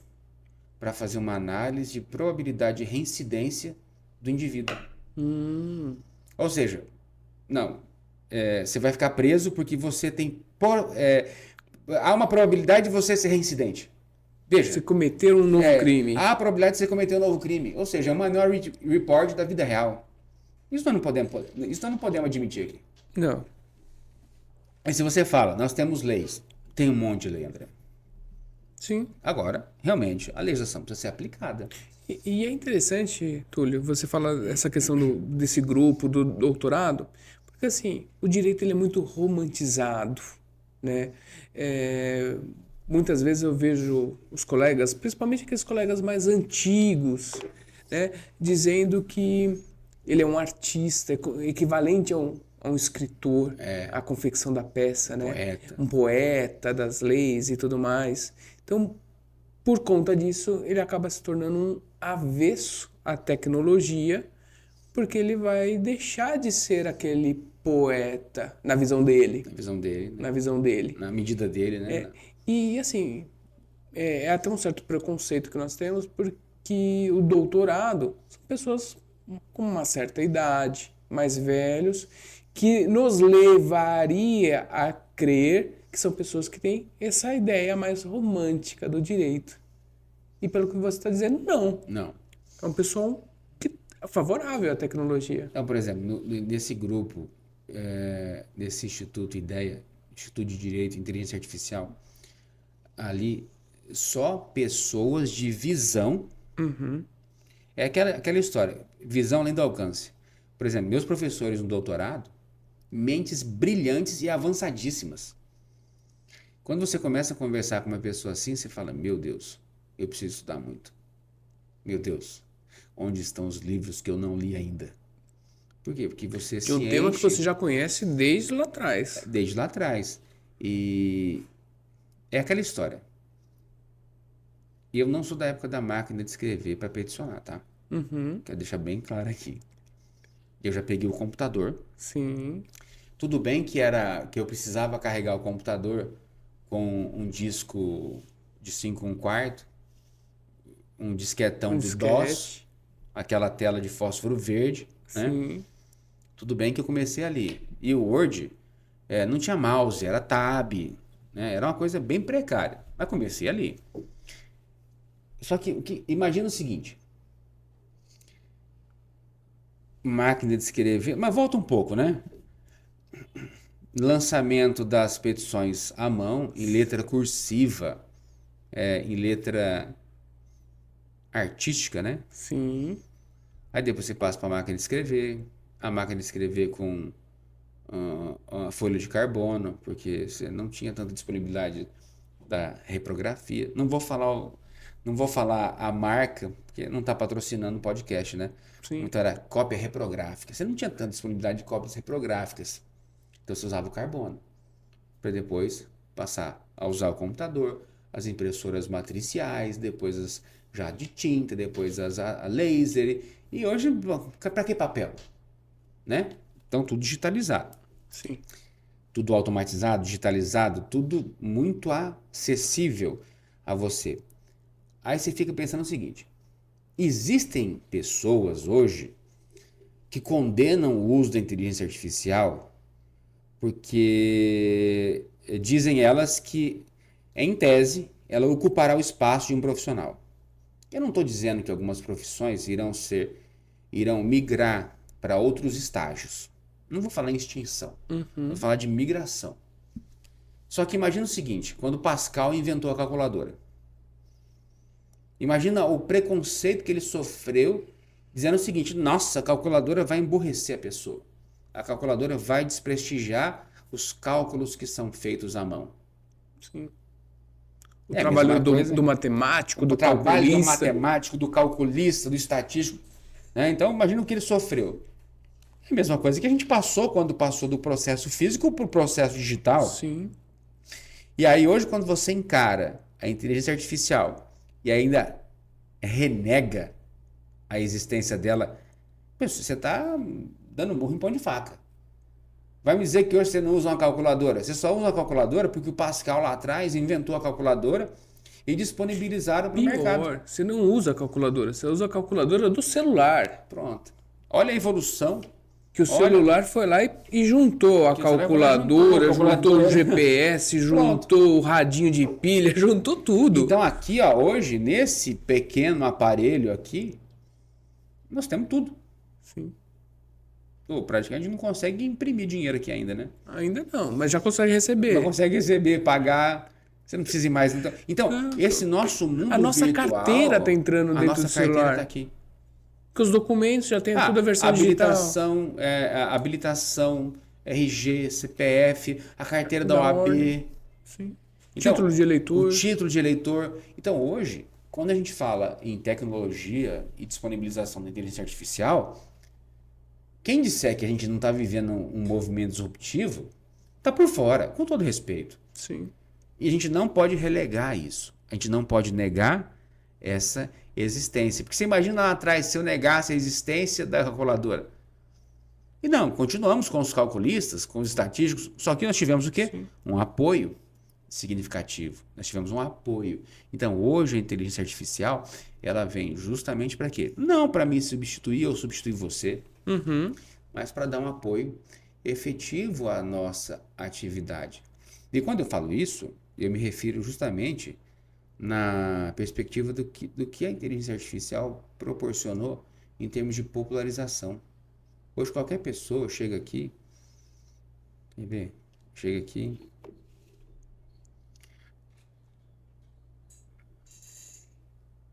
para fazer uma análise de probabilidade de reincidência do indivíduo. Ou seja, não, você vai ficar preso porque você tem... há uma probabilidade de você ser reincidente. Veja. Você cometer um novo crime. Há a probabilidade de você cometer um novo crime. Ou seja, é o Minority Report da vida real. Isso nós não podemos admitir aqui. Não. Mas se você fala, nós temos leis. Tem um monte de lei, André. Sim. Agora, realmente, a legislação precisa ser aplicada. E é interessante, Túlio, você falar essa questão desse grupo, do doutorado, porque assim, o direito ele é muito romantizado, né? Muitas vezes eu vejo os colegas, principalmente aqueles colegas mais antigos, né, dizendo que ele é um artista, equivalente a um escritor, a confecção da peça, né? Poeta. Um poeta das leis e tudo mais. Então, por conta disso, ele acaba se tornando um avesso à tecnologia, porque ele vai deixar de ser aquele poeta na visão dele. Na visão dele. Né? Na visão dele. Na medida dele, né? E assim, é até um certo preconceito que nós temos, porque o doutorado são pessoas com uma certa idade, mais velhos, que nos levaria a crer que são pessoas que têm essa ideia mais romântica do direito. E pelo que você está dizendo, não. Não. É um pessoal que é favorável à tecnologia. Então, por exemplo, nesse grupo, nesse Instituto IDEA, Instituto de Direito e Inteligência Artificial, ali, só pessoas de visão. É aquela história, visão além do alcance. Por exemplo, meus professores no doutorado, mentes brilhantes e avançadíssimas. Quando você começa a conversar com uma pessoa assim, você fala, meu Deus, eu preciso estudar muito. Meu Deus, onde estão os livros que eu não li ainda? Por quê? Porque você se É um tema que enche você já conhece desde lá atrás. desde lá atrás. E é aquela história. E eu não sou da época da máquina de escrever para peticionar, tá? Quero deixar bem claro aqui. Eu já peguei o computador. Sim. Tudo bem que eu precisava carregar o computador com um disco de 5 1/4, um disquetão do DOS, aquela tela de fósforo verde, né? Sim. Tudo bem que eu comecei ali. E o Word não tinha mouse, era tab, né? Era uma coisa bem precária. Mas comecei ali. Só que imagina o seguinte. Máquina de escrever... Mas volta um pouco, né? Lançamento das petições à mão, em letra cursiva, em letra artística, né? Sim. Aí depois você passa para a máquina de escrever. A máquina de escrever com uma folha de carbono, porque você não tinha tanta disponibilidade da reprografia. Não vou falar a marca, porque não está patrocinando o podcast, né? Sim. Então era cópia reprográfica. Você não tinha tanta disponibilidade de cópias reprográficas. Então você usava o carbono. Para depois passar a usar o computador, as impressoras matriciais, depois as já de tinta, depois a laser. E hoje, para que papel? Né? Então tudo digitalizado. Sim. Tudo automatizado, digitalizado, tudo muito acessível a você. Aí você fica pensando o seguinte: existem pessoas hoje que condenam o uso da inteligência artificial porque dizem elas que, em tese, ela ocupará o espaço de um profissional. Eu não estou dizendo que algumas profissões irão migrar para outros estágios. Não vou falar em extinção, vou falar de migração. Só que imagina o seguinte, quando Pascal inventou a calculadora. Imagina o preconceito que ele sofreu, dizendo o seguinte: nossa, a calculadora vai emburrecer a pessoa. A calculadora vai desprestigiar os cálculos que são feitos à mão. Sim. O É a trabalho mesma coisa. do matemático, do O trabalho do calculista. matemático, do calculista, do estatístico. Né? Então, imagina o que ele sofreu. É a mesma coisa que a gente passou quando passou do processo físico para o processo digital. Sim. E aí, hoje, quando você encara a inteligência artificial e ainda renega a existência dela, você está dando burro em pão de faca. Vai me dizer que hoje você não usa uma calculadora? Você só usa uma calculadora porque o Pascal lá atrás inventou a calculadora e disponibilizaram para o mercado. Pior, você não usa a calculadora, você usa a calculadora do celular. Pronto. Olha a evolução. Que o celular foi lá e juntou a calculadora, juntou o GPS, juntou o radinho de pilha, juntou tudo. Então aqui, ó, hoje, nesse pequeno aparelho aqui, nós temos tudo. Sim. Praticamente a gente não consegue imprimir dinheiro aqui ainda, né? Ainda não, mas já consegue receber. Não consegue receber, pagar. Você não precisa ir mais. Então esse nosso mundo a nossa virtual, carteira está entrando dentro do celular. A nossa carteira está aqui. Porque os documentos já tem toda a versão digital. Habilitação, RG, CPF, a carteira da OAB. Sim. Então, título de eleitor. O título de eleitor. Então, hoje, quando a gente fala em tecnologia e disponibilização da inteligência artificial, quem disser que a gente não está vivendo um movimento disruptivo, está por fora, com todo respeito. Sim. E a gente não pode relegar isso. A gente não pode negar essa existência. Porque você imagina lá atrás, se eu negasse a existência da calculadora. E não, continuamos com os calculistas, com os estatísticos, só que nós tivemos o quê? Sim. Um apoio significativo. Nós tivemos um apoio. Então, hoje a inteligência artificial, ela vem justamente para quê? Não para me substituir ou substituir você, mas para dar um apoio efetivo à nossa atividade. E quando eu falo isso, eu me refiro justamente na perspectiva do que a inteligência artificial proporcionou em termos de popularização. Hoje qualquer pessoa chega aqui, quer ver? Chega aqui,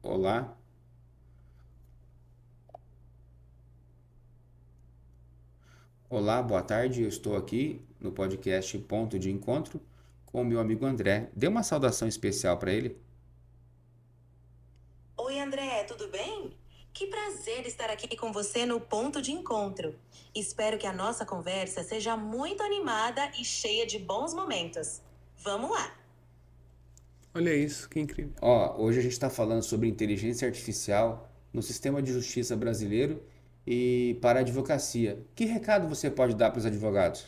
olá, boa tarde, eu estou aqui no podcast Ponto de Encontro com o meu amigo André. Dê uma saudação especial para ele. Oi, André, tudo bem? Que prazer estar aqui com você no Ponto de Encontro. Espero que a nossa conversa seja muito animada e cheia de bons momentos. Vamos lá! Olha isso, que incrível. Hoje a gente está falando sobre inteligência artificial no sistema de justiça brasileiro e para a advocacia. Que recado você pode dar para os advogados?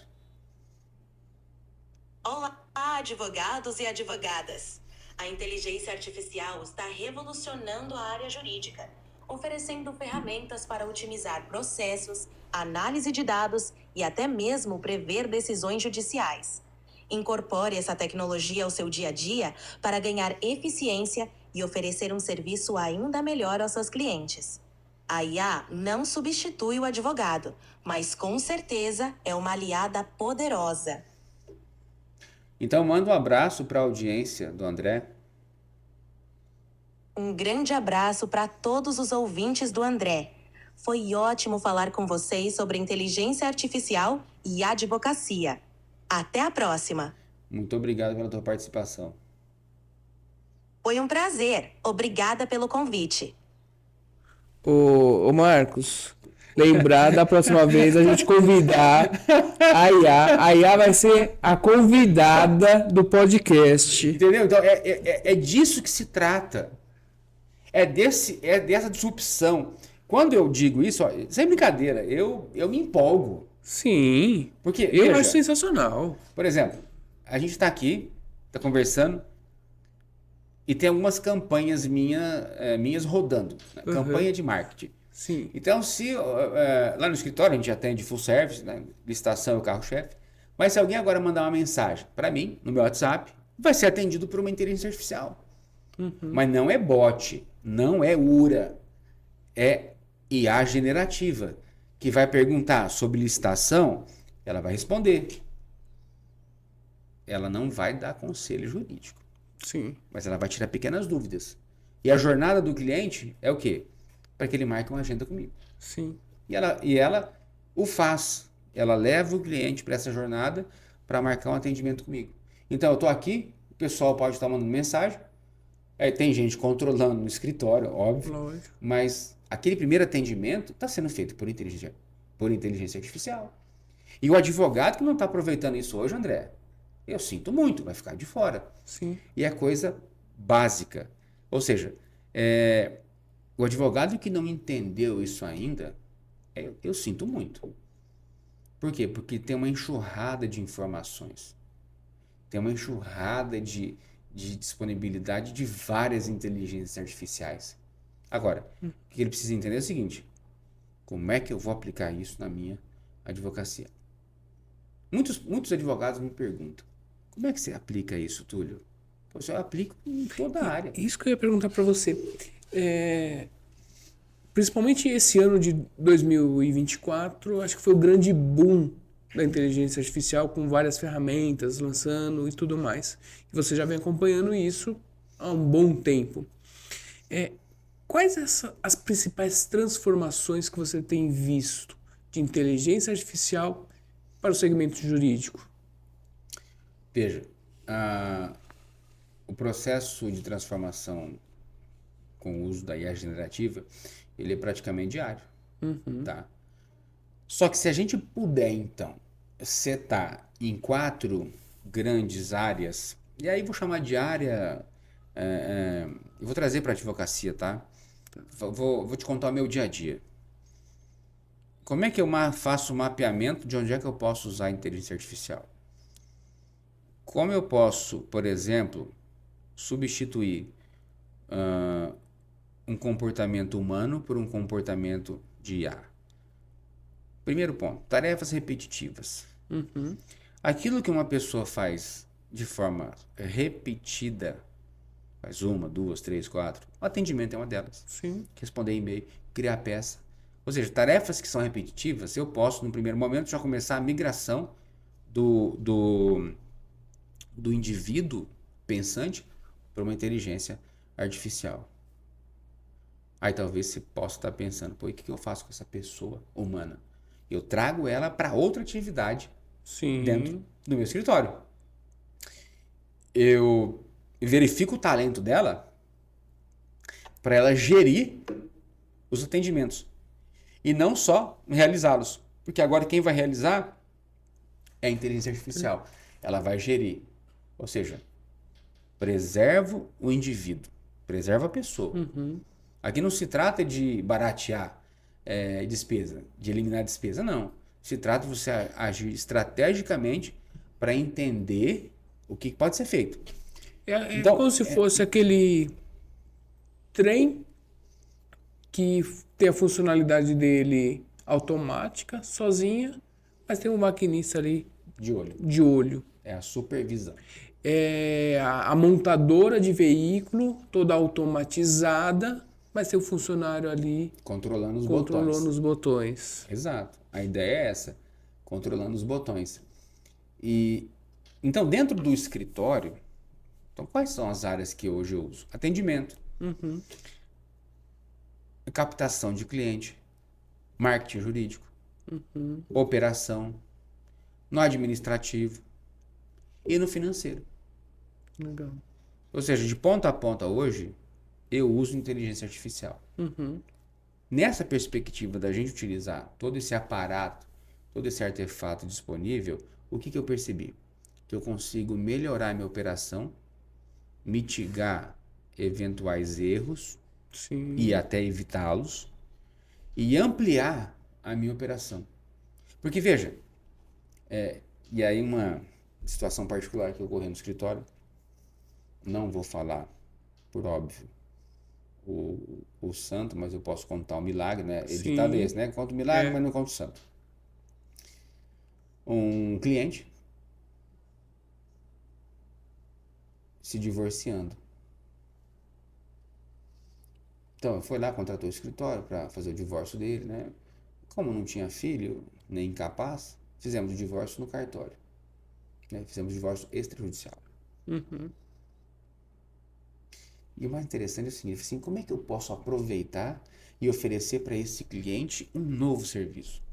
Olá, advogados e advogadas! A inteligência artificial está revolucionando a área jurídica, oferecendo ferramentas para otimizar processos, análise de dados e até mesmo prever decisões judiciais. Incorpore essa tecnologia ao seu dia a dia para ganhar eficiência e oferecer um serviço ainda melhor aos seus clientes. A IA não substitui o advogado, mas com certeza é uma aliada poderosa. Então manda um abraço para a audiência do André. Um grande abraço para todos os ouvintes do André. Foi ótimo falar com vocês sobre inteligência artificial e advocacia. Até a próxima. Muito obrigado pela tua participação. Foi um prazer. Obrigada pelo convite. Ô Marcos, lembrar da próxima vez a gente convidar a IA. A IA vai ser a convidada do podcast. Entendeu? Então é disso que se trata. É dessa disrupção. Quando eu digo isso, sem brincadeira, eu me empolgo. Sim. Porque, eu acho sensacional. Por exemplo, a gente está aqui, está conversando, e tem algumas campanhas minhas rodando. Né? Campanha de marketing. Sim. Então, se lá no escritório a gente atende full service, né? Licitação é o carro-chefe, mas se alguém agora mandar uma mensagem para mim, no meu WhatsApp, vai ser atendido por uma inteligência artificial. Mas não é bot, não é URA, é IA generativa, que vai perguntar sobre licitação, ela vai responder. Ela não vai dar conselho jurídico. Sim. Mas ela vai tirar pequenas dúvidas. E a jornada do cliente é o quê? Para que ele marque uma agenda comigo. Sim. E ela o faz. Ela leva o cliente para essa jornada para marcar um atendimento comigo. Então, eu estou aqui, o pessoal pode estar mandando mensagem, tem gente controlando no escritório, óbvio, Lógico. mas aquele primeiro atendimento está sendo feito por inteligência artificial. E o advogado que não está aproveitando isso hoje, André, eu sinto muito, vai ficar de fora. Sim. E é coisa básica. Ou seja, o advogado que não entendeu isso ainda, eu sinto muito. Por quê? Porque tem uma enxurrada de informações. Tem uma enxurrada de disponibilidade de várias inteligências artificiais. Agora, o que ele precisa entender é o seguinte: como é que eu vou aplicar isso na minha advocacia? Muitos advogados me perguntam: como é que você aplica isso, Túlio? Pois eu aplico em toda a área. Isso que eu ia perguntar para você. Principalmente esse ano de 2024, acho que foi o grande boom da inteligência artificial, com várias ferramentas lançando e tudo mais. E você já vem acompanhando isso há um bom tempo. Quais as principais transformações que você tem visto de inteligência artificial para o segmento jurídico? Veja, o processo de transformação com o uso da IA generativa, ele é praticamente diário. Tá? Só que se a gente puder, então, setar em 4 grandes áreas, e aí vou chamar de área, eu vou trazer para a advocacia, tá? Vou te contar o meu dia a dia. Como é que eu faço o mapeamento de onde é que eu posso usar a inteligência artificial? Como eu posso, por exemplo, substituir um comportamento humano por um comportamento de IA? Primeiro ponto, tarefas repetitivas. Aquilo que uma pessoa faz de forma repetida, faz 1, 2, 3, 4, o atendimento é uma delas. Sim. Responder e-mail, criar peça. Ou seja, tarefas que são repetitivas, eu posso, no primeiro momento, já começar a migração do indivíduo pensante para uma inteligência artificial. Aí talvez você possa estar pensando, pô, e o que eu faço com essa pessoa humana? Eu trago ela para outra atividade dentro do meu escritório. Eu verifico o talento dela para ela gerir os atendimentos e não só realizá-los. Porque agora quem vai realizar é a inteligência artificial. Ela vai gerir. Ou seja, preservo o indivíduo, preservo a pessoa. Aqui não se trata de baratear despesa, de eliminar despesa, não. Se trata de você agir estrategicamente para entender o que pode ser feito. Então, como se fosse aquele trem que tem a funcionalidade dele automática, sozinha, mas tem um maquinista ali de olho. É a supervisão. A montadora de veículo, toda automatizada, mas tem o funcionário ali controlando os botões. Exato. A ideia é essa, controlando os botões. E então, dentro do escritório, então, quais são as áreas que hoje eu uso? Atendimento, captação de cliente, marketing jurídico, operação, no administrativo e no financeiro. Legal. Ou seja, de ponta a ponta hoje, eu uso inteligência artificial. Nessa perspectiva da gente utilizar todo esse aparato, todo esse artefato disponível, o que eu percebi? Que eu consigo melhorar a minha operação, mitigar eventuais erros e até evitá-los e ampliar a minha operação. Porque veja, e aí uma situação particular que ocorreu no escritório, não vou falar, por óbvio, o santo, mas eu posso contar o milagre, né? Editado esse, né? Conto o milagre, mas não conto o santo. Um cliente se divorciando. Então, foi lá, contratou o escritório para fazer o divórcio dele, né? Como não tinha filho, nem incapaz, fizemos o divórcio no cartório. Né? Fizemos o divórcio extrajudicial. E o mais interessante é o seguinte, assim, como é que eu posso aproveitar e oferecer para esse cliente um novo serviço?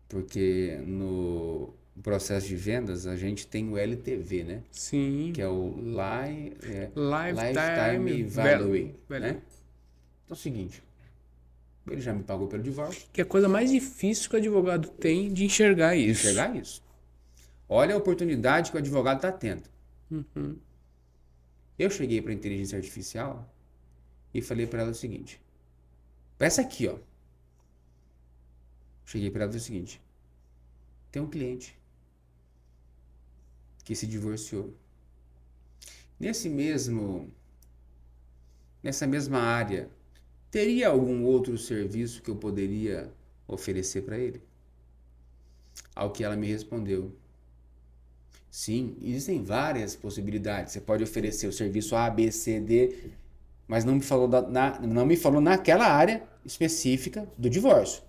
Porque no processo de vendas a gente tem o LTV, né? Sim. Que é o Lifetime Lifetime Value, Value. né? Então é o seguinte, ele já me pagou pelo divórcio, Que é a coisa mais difícil que o advogado tem de enxergar isso. enxergar isso. Olha a oportunidade que o advogado está tendo. Eu cheguei para a inteligência artificial e falei para ela o seguinte, essa aqui, ó. Cheguei para ela e falei o seguinte, tem um cliente que se divorciou. Nessa mesma área, teria algum outro serviço que eu poderia oferecer para ele? Ao que ela me respondeu, sim, existem várias possibilidades. Você pode oferecer o serviço A, B, C, D, mas não me falou, não me falou naquela área específica do divórcio.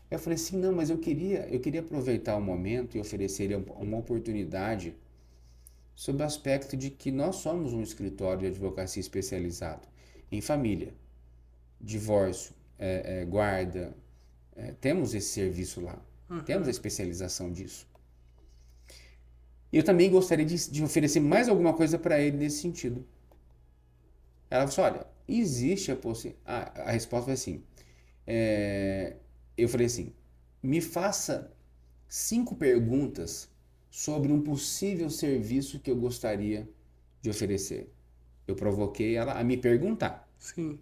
Eu falei assim, não, mas eu queria aproveitar o momento e oferecer ele uma oportunidade sob o aspecto de que nós somos um escritório de advocacia especializado em família, divórcio, guarda, temos esse serviço lá, temos a especialização disso. E eu também gostaria de oferecer mais alguma coisa para ele nesse sentido. Ela falou assim, olha, existe a possibilidade... A resposta foi assim, eu falei assim, me faça 5 perguntas sobre um possível serviço que eu gostaria de oferecer. Eu provoquei ela a me perguntar. Sim.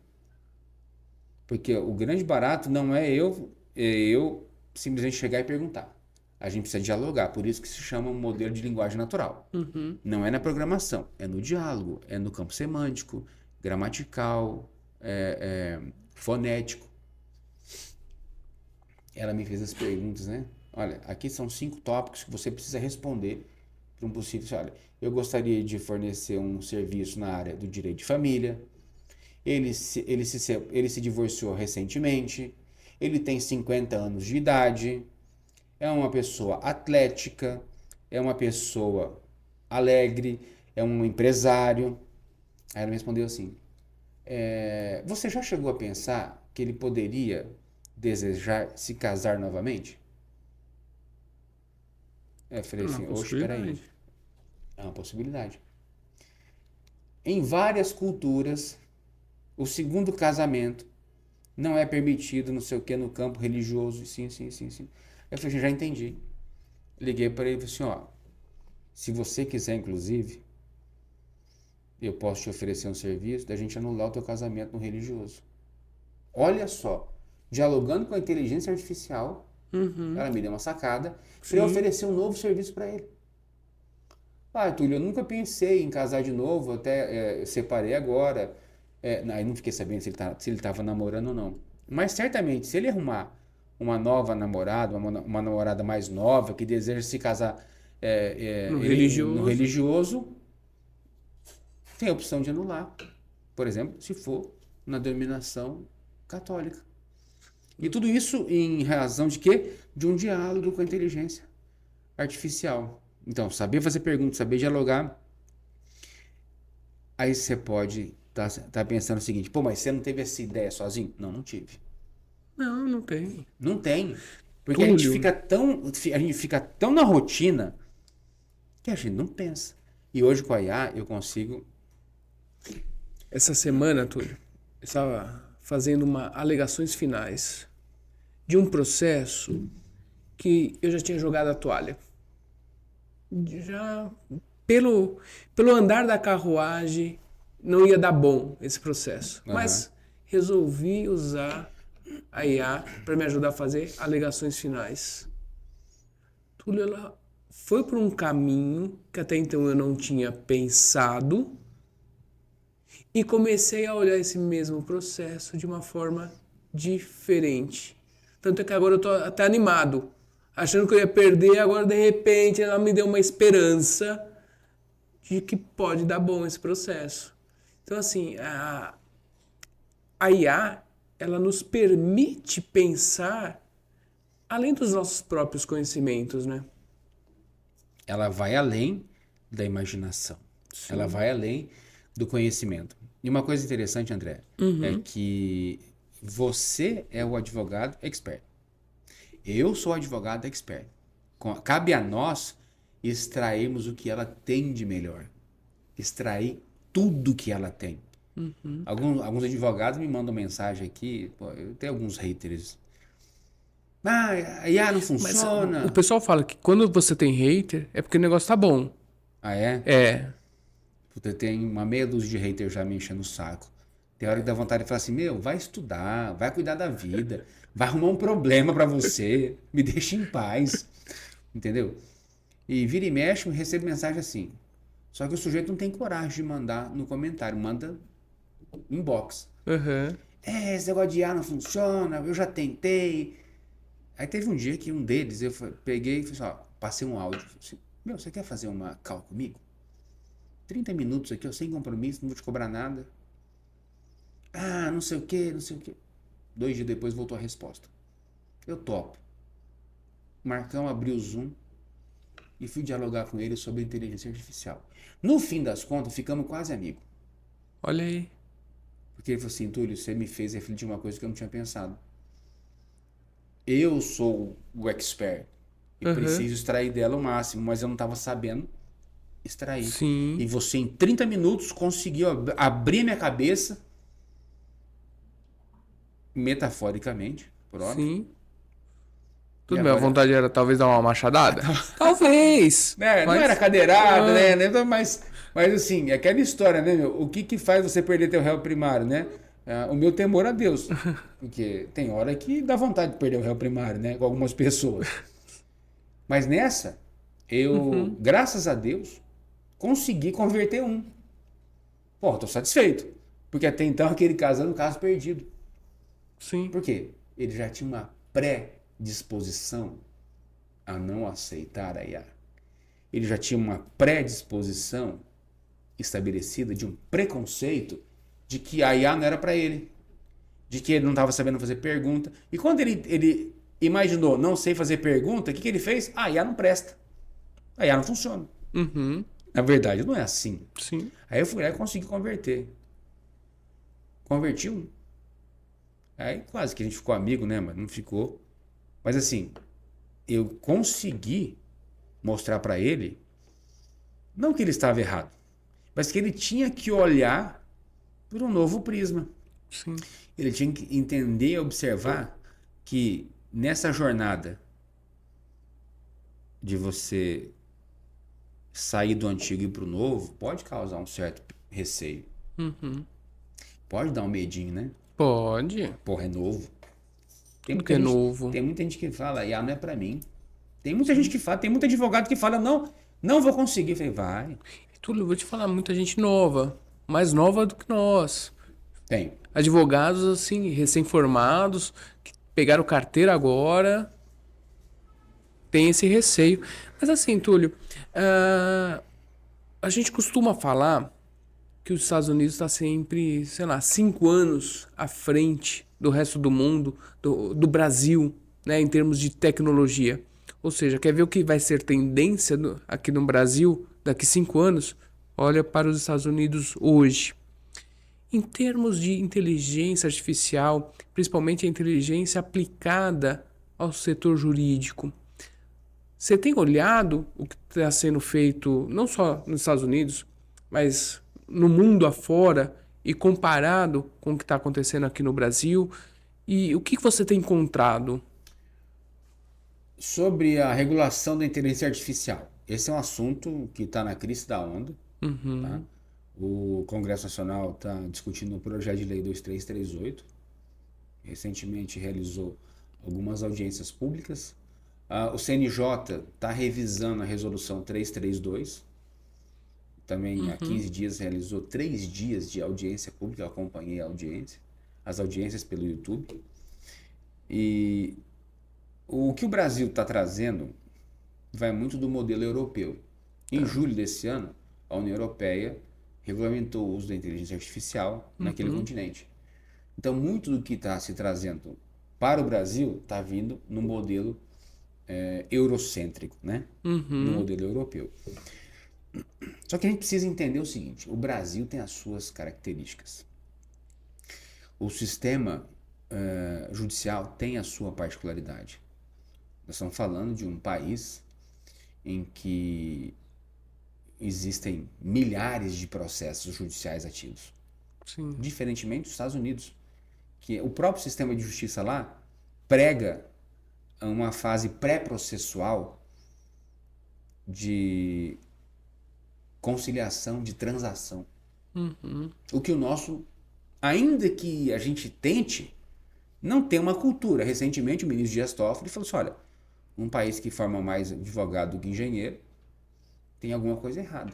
Porque o grande barato não é eu simplesmente chegar e perguntar. A gente precisa dialogar, por isso que se chama um modelo de linguagem natural. Não é na programação, é no diálogo, é no campo semântico, gramatical, fonético. Ela me fez as perguntas, né? Olha, aqui são 5 tópicos que você precisa responder para um possível... Olha, eu gostaria de fornecer um serviço na área do direito de família. Ele se divorciou recentemente. Ele tem 50 anos de idade. É uma pessoa atlética. É uma pessoa alegre. É um empresário. Aí ela me respondeu assim, você já chegou a pensar que ele poderia desejar se casar novamente? Eu falei assim, oxe, peraí. É uma possibilidade. Em várias culturas, o segundo casamento não é permitido, não sei o que, no campo religioso. Sim. Eu falei, já entendi. Liguei para ele e falei assim, ó, se você quiser, inclusive, eu posso te oferecer um serviço da gente anular o teu casamento no religioso. Olha só, dialogando com a inteligência artificial, ela me deu uma sacada para eu oferecer um novo serviço para ele. Túlio, eu nunca pensei em casar de novo, até separei agora. Aí não fiquei sabendo se ele estava namorando ou não. Mas certamente, se ele arrumar uma nova namorada, uma namorada mais nova, que deseja se casar no religioso, tem a opção de anular. Por exemplo, se for na denominação católica. E tudo isso em razão de quê? De um diálogo com a inteligência artificial. Então, saber fazer perguntas, saber dialogar. Aí você pode tá pensando o seguinte, pô, mas você não teve essa ideia sozinho? Não tive. Não tem. Não tem. Porque a gente fica tão na rotina que a gente não pensa. E hoje com a IA eu consigo... Essa semana, Túlio, eu estava fazendo alegações finais de um processo que eu já tinha jogado a toalha. Já pelo andar da carruagem não ia dar bom esse processo. Mas resolvi usar a IA para me ajudar a fazer alegações finais. Túlio, ela foi por um caminho que até então eu não tinha pensado e comecei a olhar esse mesmo processo de uma forma diferente. Tanto é que agora eu tô até animado, achando que eu ia perder, agora de repente ela me deu uma esperança de que pode dar bom esse processo. Então assim, a IA, ela nos permite pensar além dos nossos próprios conhecimentos, né? Ela vai além da imaginação. Sim. Ela vai além do conhecimento. E uma coisa interessante, André, é que você é o advogado expert. Eu sou o advogado expert. Cabe a nós extrairmos o que ela tem de melhor. Extrair tudo que ela tem. Alguns advogados me mandam mensagem aqui, pô, eu tenho alguns haters. A IA não Mas funciona. o pessoal fala que quando você tem hater, é porque o negócio tá bom. Ah, é? É. Puta, tem uma meia dúzia de haters já me enchendo o saco. Tem hora que dá vontade de falar assim, vai estudar, vai cuidar da vida, vai arrumar um problema pra você, me deixa em paz. Entendeu? E vira e mexe, eu recebo mensagem assim. Só que o sujeito não tem coragem de mandar no comentário, manda inbox. Uhum. Esse negócio de IA não funciona, eu já tentei. Aí teve um dia que um deles, peguei e falei assim, passei um áudio. Falei assim, você quer fazer uma call comigo? 30 minutos aqui, sem compromisso, não vou te cobrar nada. Não sei o que, não sei o que. 2 dias depois voltou a resposta. Eu topo. Marcão abriu o Zoom e fui dialogar com ele sobre inteligência artificial. No fim das contas, ficamos quase amigos. Olha aí. Porque ele falou assim, Túlio, você me fez refletir uma coisa que eu não tinha pensado. Eu sou o expert e preciso extrair dela o máximo, mas eu não estava sabendo extrair. Sim. E você em 30 minutos conseguiu abrir minha cabeça, metaforicamente, pronto. Sim. Tudo E bem, a agora? vontade era talvez dar uma machadada? Talvez. Não Mas- era cadeirada, né? Mas assim, é aquela história, né, meu? O que faz você perder teu réu primário, né? O meu temor a Deus. Porque tem hora que dá vontade de perder o réu primário, né? Com algumas pessoas. Mas nessa, eu, graças a Deus, consegui converter um. Pô, tô satisfeito. Porque até então aquele caso era um caso perdido. Sim. Por quê? Ele já tinha uma predisposição a não aceitar a IA. Ele já tinha uma predisposição estabelecida de um preconceito de que a IA não era para ele. De que ele não estava sabendo fazer pergunta. E quando ele imaginou não sei fazer pergunta, o que ele fez? A IA não presta. A IA não funciona. Uhum. Na verdade, não é assim. Sim. Aí eu fui lá e consegui converter. Converti um. Aí quase que a gente ficou amigo, né? Mas não ficou. Mas assim, eu consegui mostrar para ele, não que ele estava errado, mas que ele tinha que olhar por um novo prisma. Sim. Ele tinha que entender e observar que nessa jornada de você sair do antigo e ir para o novo, pode causar um certo receio. Pode dar um medinho, né? Pode. Porra, é novo. Tem Tudo que é gente, novo. Tem muita gente que fala, não é pra mim. Tem muita gente que fala, tem muito advogado que fala, não vou conseguir. Eu falei, vai. Túlio, eu vou te falar, muita gente nova. Mais nova do que nós. Tem. Advogados, assim, recém-formados, que pegaram carteira agora, tem esse receio. Mas assim, Túlio, a gente costuma falar que os Estados Unidos está sempre, sei lá, 5 anos à frente do resto do mundo, do Brasil, né, em termos de tecnologia. Ou seja, quer ver o que vai ser tendência aqui no Brasil daqui 5 anos? Olha para os Estados Unidos hoje. Em termos de inteligência artificial, principalmente a inteligência aplicada ao setor jurídico, você tem olhado o que está sendo feito não só nos Estados Unidos, mas no mundo afora e comparado com o que está acontecendo aqui no Brasil? E o que você tem encontrado? Sobre a regulação da inteligência artificial. Esse é um assunto que está na crista da onda. Tá? O Congresso Nacional está discutindo o projeto de lei 2338. Recentemente realizou algumas audiências públicas. O CNJ está revisando a resolução 332. Também há 15 dias realizou 3 dias de audiência pública. Eu acompanhei as audiências pelo YouTube. E o que o Brasil está trazendo vai muito do modelo europeu. Em julho desse ano, a União Europeia regulamentou o uso da inteligência artificial naquele continente. Então, muito do que está se trazendo para o Brasil está vindo no modelo eurocêntrico, né? No modelo europeu. Só que a gente precisa entender o seguinte, o Brasil tem as suas características. O sistema judicial tem a sua particularidade. Nós estamos falando de um país em que existem milhares de processos judiciais ativos. Sim. Diferentemente dos Estados Unidos, que o próprio sistema de justiça lá prega uma fase pré-processual de conciliação, de transação. O que o nosso, ainda que a gente tente, não tem uma cultura. Recentemente o ministro Dias Toffoli falou assim, olha, um país que forma mais advogado do que engenheiro tem alguma coisa errada.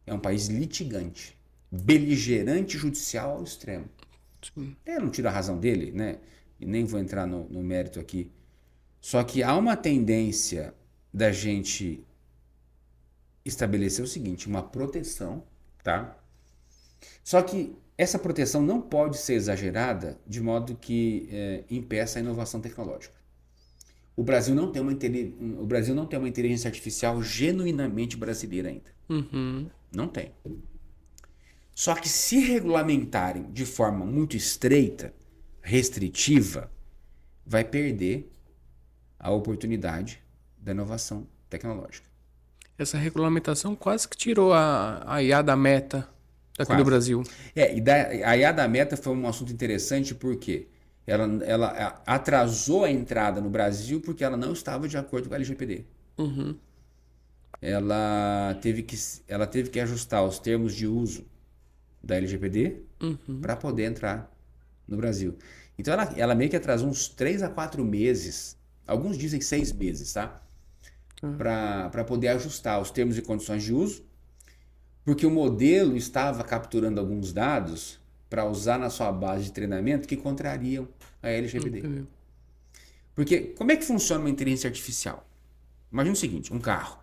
É um país litigante, beligerante judicial ao extremo. Sim. Eu não tiro a razão dele, né? E nem vou entrar no mérito aqui. Só que há uma tendência da gente estabelecer o seguinte, uma proteção, tá? Só que essa proteção não pode ser exagerada de modo que impeça a inovação tecnológica. O Brasil não tem uma inteligência artificial genuinamente brasileira ainda. Não tem. Só que se regulamentarem de forma muito estreita, restritiva, vai perder a oportunidade da inovação tecnológica. Essa regulamentação quase que tirou a IA da Meta daqui Quase. do Brasil. A IA da Meta foi um assunto interessante porque ela atrasou a entrada no Brasil porque ela não estava de acordo com a LGPD. Ela teve que ajustar os termos de uso da LGPD para poder entrar no Brasil. Então ela meio que atrasou uns 3 a 4 meses, alguns dizem 6 meses, tá? Para poder ajustar os termos e condições de uso, porque o modelo estava capturando alguns dados para usar na sua base de treinamento que contrariam a LGPD. Porque como é que funciona uma inteligência artificial? Imagina o seguinte, um carro.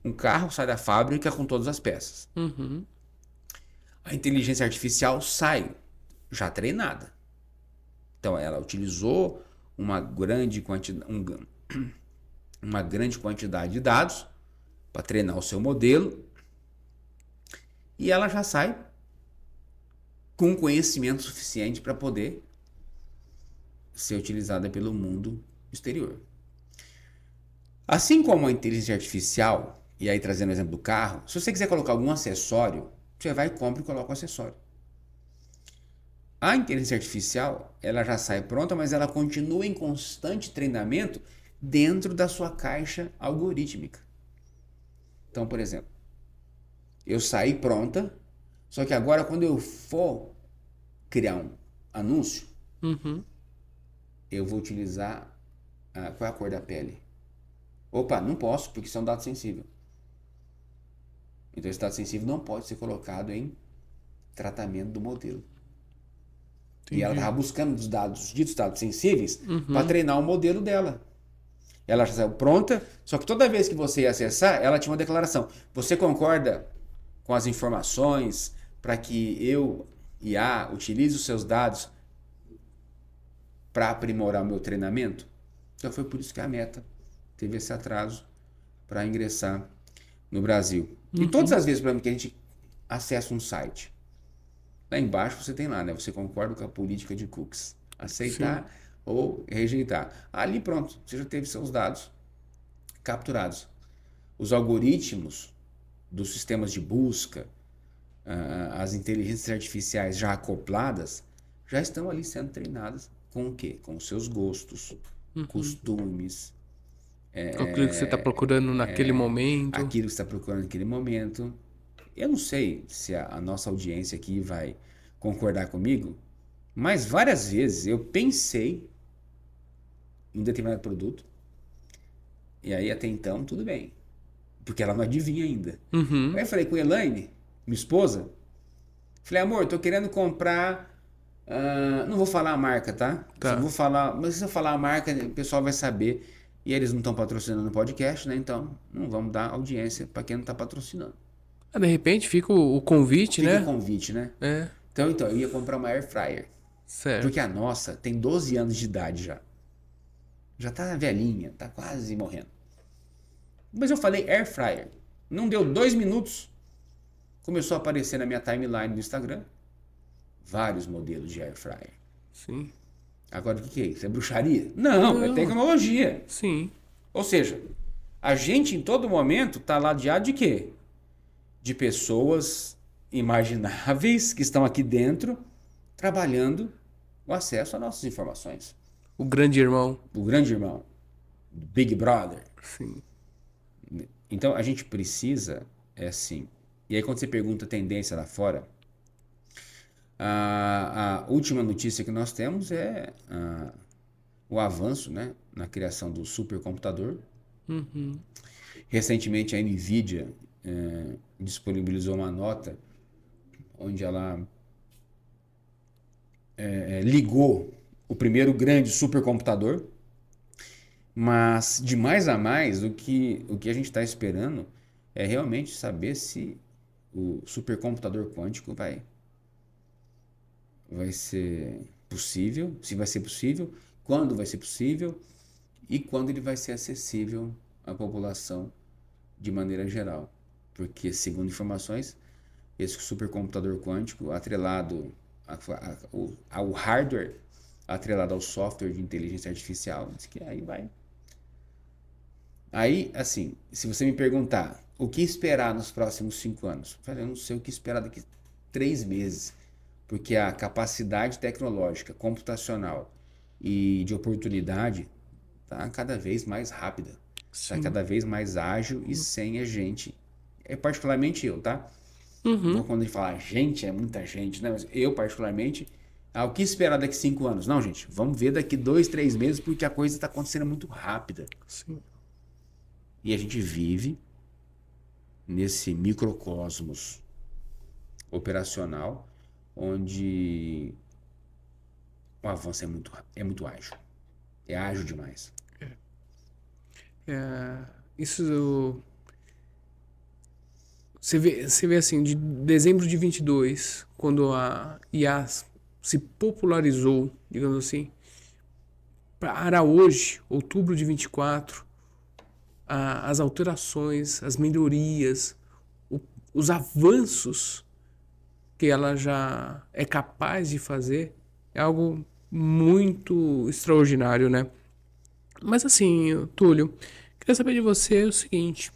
Um carro sai da fábrica com todas as peças. A inteligência artificial sai já treinada. Então ela utilizou uma grande quantidade de dados para treinar o seu modelo e ela já sai com conhecimento suficiente para poder ser utilizada pelo mundo exterior. Assim como a inteligência artificial, e aí trazendo o exemplo do carro, se você quiser colocar algum acessório, você vai, compra e coloca o acessório. A inteligência artificial, ela já sai pronta, mas ela continua em constante treinamento dentro da sua caixa algorítmica. Então, por exemplo, eu saí pronta, só que agora quando eu for criar um anúncio, eu vou utilizar qual é a cor da pele. Opa, não posso, porque isso é um dado sensível. Então esse dado sensível não pode ser colocado em tratamento do modelo. Entendi. E ela estava buscando os ditos dados sensíveis para treinar o modelo dela. Ela já saiu pronta, só que toda vez que você ia acessar, ela tinha uma declaração. Você concorda com as informações para que eu, IA, utilize os seus dados para aprimorar o meu treinamento? Então foi por isso que a Meta teve esse atraso para ingressar no Brasil. E todas as vezes, por exemplo, que a gente acessa um site, lá embaixo você tem lá, né? Você concorda com a política de cookies. Aceitar ou rejeitar. Ali pronto, você já teve seus dados capturados. Os algoritmos dos sistemas de busca, as inteligências artificiais já acopladas, já estão ali sendo treinadas com o quê? Com os seus gostos, costumes. Aquilo que você está procurando naquele momento. Aquilo que você está procurando naquele momento. Eu não sei se a nossa audiência aqui vai concordar comigo, mas várias vezes eu pensei em um determinado produto e aí até então tudo bem, porque ela não adivinha ainda. Aí eu falei com a Elaine, minha esposa, falei, amor, eu tô querendo comprar, não vou falar a marca, tá? Vou falar, mas se eu falar a marca, o pessoal vai saber. E eles não estão patrocinando o podcast, né? Então, não vamos dar audiência para quem não está patrocinando. De repente fica o convite, né? Fica o convite, né? Então, eu ia comprar uma Air Fryer. Certo. Porque a nossa tem 12 anos de idade já. Já tá velhinha, tá quase morrendo. Mas eu falei Air Fryer. Não deu 2 minutos, começou a aparecer na minha timeline do Instagram vários modelos de air fryer. Sim. Agora, o que é isso? É bruxaria? Não, é tecnologia. Sim. Ou seja, a gente em todo momento está ladeado de quê? De pessoas imagináveis que estão aqui dentro trabalhando o acesso a nossas informações. O grande irmão. O grande irmão, Big Brother. Sim. Então a gente precisa, é assim. E aí quando você pergunta tendência lá fora, a última notícia que nós temos é o avanço, né, na criação do supercomputador. Recentemente a Nvidia disponibilizou uma nota onde ela ligou o primeiro grande supercomputador, mas de mais a mais o que a gente está esperando é realmente saber se o supercomputador quântico vai ser possível, se vai ser possível, quando vai ser possível e quando ele vai ser acessível à população de maneira geral. Porque, segundo informações, esse supercomputador quântico atrelado ao hardware, atrelado ao software de inteligência artificial, diz que aí vai. Aí, assim, se você me perguntar o que esperar nos próximos 5 anos, eu não sei o que esperar daqui 3 meses, porque a capacidade tecnológica, computacional e de oportunidade está cada vez mais rápida, está cada vez mais ágil e sem a gente. É particularmente eu, tá? Então, quando a gente fala gente, é muita gente, né? Mas eu, particularmente, o que esperar daqui 5 anos? Não, gente, vamos ver daqui 2, 3 meses, porque a coisa está acontecendo muito rápida. Sim. E a gente vive nesse microcosmos operacional, onde o avanço é muito ágil. É ágil demais. Isso você vê assim, de dezembro de 22, quando a IA se popularizou, digamos assim, para hoje, outubro de 24, as alterações, as melhorias, os avanços que ela já é capaz de fazer é algo muito extraordinário, né? Mas assim, Túlio, queria saber de você o seguinte: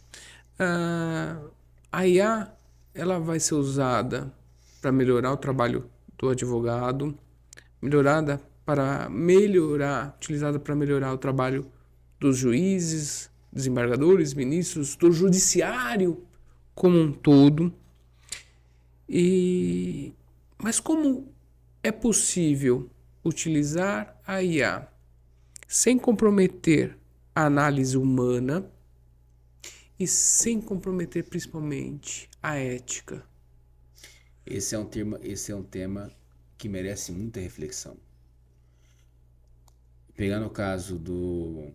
a IA ela vai ser usada para melhorar o trabalho do advogado, utilizada para melhorar o trabalho dos juízes, desembargadores, ministros, do judiciário como um todo. Mas como é possível utilizar a IA sem comprometer a análise humana e sem comprometer principalmente a ética? Esse é um tema que merece muita reflexão. Pegando o caso do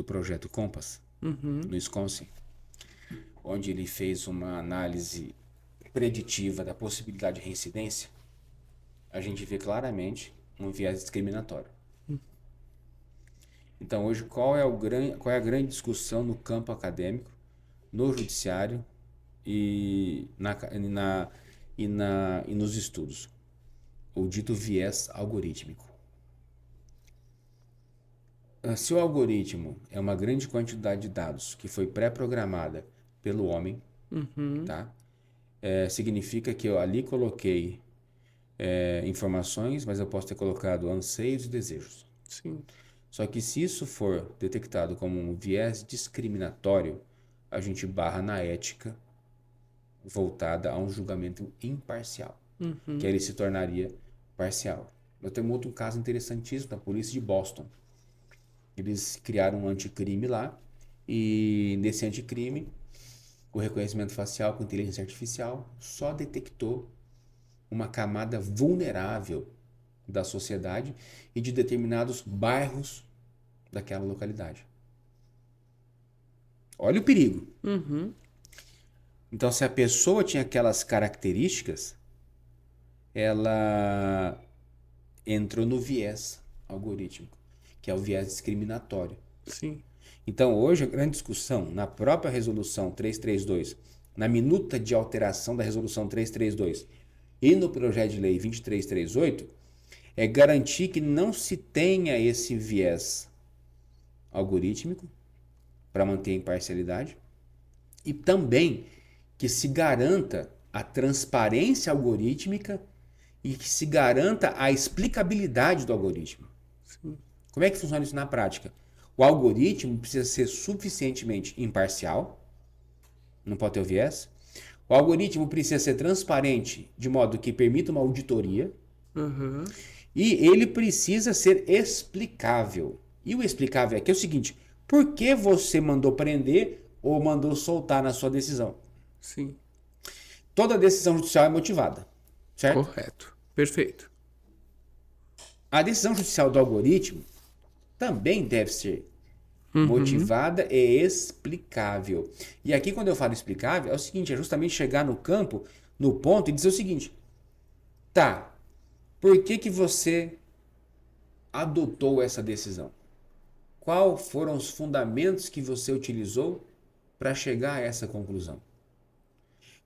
projeto Compass, no Wisconsin, onde ele fez uma análise preditiva da possibilidade de reincidência, a gente vê claramente um viés discriminatório. Então, hoje, qual é a grande discussão no campo acadêmico, no judiciário e nos estudos? O dito viés algorítmico. Se o algoritmo é uma grande quantidade de dados que foi pré-programada pelo homem, tá? Significa que eu ali coloquei informações, mas eu posso ter colocado anseios e desejos. Sim. Só que se isso for detectado como um viés discriminatório, a gente barra na ética voltada a um julgamento imparcial, que aí ele se tornaria parcial. Eu tenho outro caso interessantíssimo da polícia de Boston. Eles criaram um anticrime lá e nesse anticrime, o reconhecimento facial com inteligência artificial só detectou uma camada vulnerável da sociedade e de determinados bairros daquela localidade. Olha o perigo. Então, se a pessoa tinha aquelas características, ela entrou no viés algorítmico, que é o viés discriminatório. Sim. Então, hoje, a grande discussão na própria resolução 332, na minuta de alteração da resolução 332 e no projeto de lei 2338, é garantir que não se tenha esse viés algorítmico para manter a imparcialidade e também que se garanta a transparência algorítmica e que se garanta a explicabilidade do algoritmo. Sim. Como é que funciona isso na prática? O algoritmo precisa ser suficientemente imparcial, não pode ter o viés. O algoritmo precisa ser transparente, de modo que permita uma auditoria. Uhum. E ele precisa ser explicável. E o explicável aqui é o seguinte: por que você mandou prender ou mandou soltar na sua decisão? Sim. Toda decisão judicial é motivada, certo? Correto. Perfeito. A decisão judicial do algoritmo também deve ser motivada e explicável. E aqui, quando eu falo explicável, é o seguinte: é justamente chegar no campo, no ponto, e dizer o seguinte: tá, por que você adotou essa decisão? Quais foram os fundamentos que você utilizou para chegar a essa conclusão?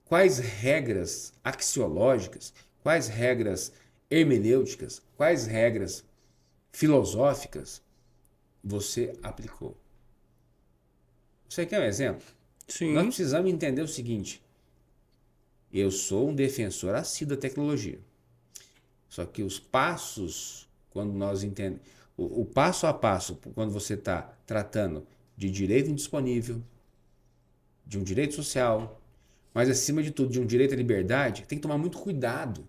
Quais regras axiológicas, quais regras hermenêuticas, quais regras filosóficas você aplicou? Você quer um exemplo? Sim. Nós precisamos entender o seguinte: eu sou um defensor assíduo da tecnologia. Só que os passos, quando nós entendemos, o passo a passo, quando você está tratando de direito indisponível, de um direito social, mas acima de tudo de um direito à liberdade, tem que tomar muito cuidado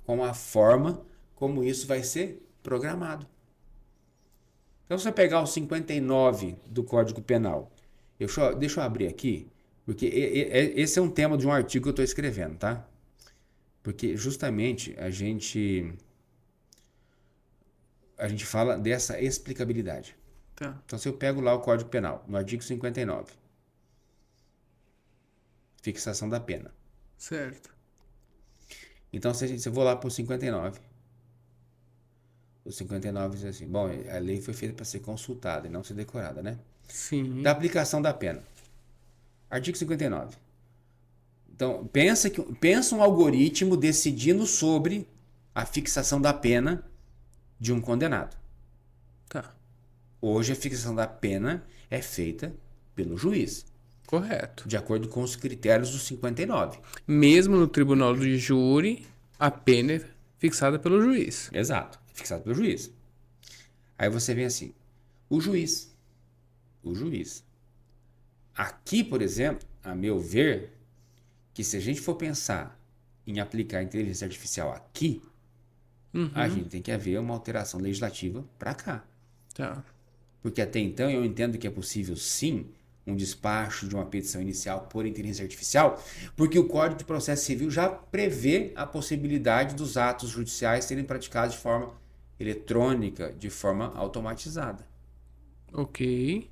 com a forma como isso vai ser programado. Então, se você pegar o 59 do Código Penal, deixa eu abrir aqui, porque esse é um tema de um artigo que eu estou escrevendo, tá? Porque justamente a gente fala dessa explicabilidade. Tá. Então, se eu pego lá o Código Penal, no artigo 59, fixação da pena. Certo. Então, se eu vou lá para o 59, o 59 diz assim: bom, a lei foi feita para ser consultada e não ser decorada, né? Sim. Da aplicação da pena. Artigo 59. Então, pensa um algoritmo decidindo sobre a fixação da pena de um condenado. Tá. Hoje, a fixação da pena é feita pelo juiz, Correto. de acordo com os critérios do 59. Mesmo no tribunal do júri, a pena é fixada pelo juiz. Exato, fixado pelo juiz. Aí você vem assim: o juiz. Aqui, por exemplo, a meu ver, que se a gente for pensar em aplicar a inteligência artificial aqui, a gente tem que haver uma alteração legislativa para cá. Tá. Porque até então eu entendo que é possível sim um despacho de uma petição inicial por inteligência artificial, porque o Código de Processo Civil já prevê a possibilidade dos atos judiciais serem praticados de forma eletrônica, de forma automatizada. Ok.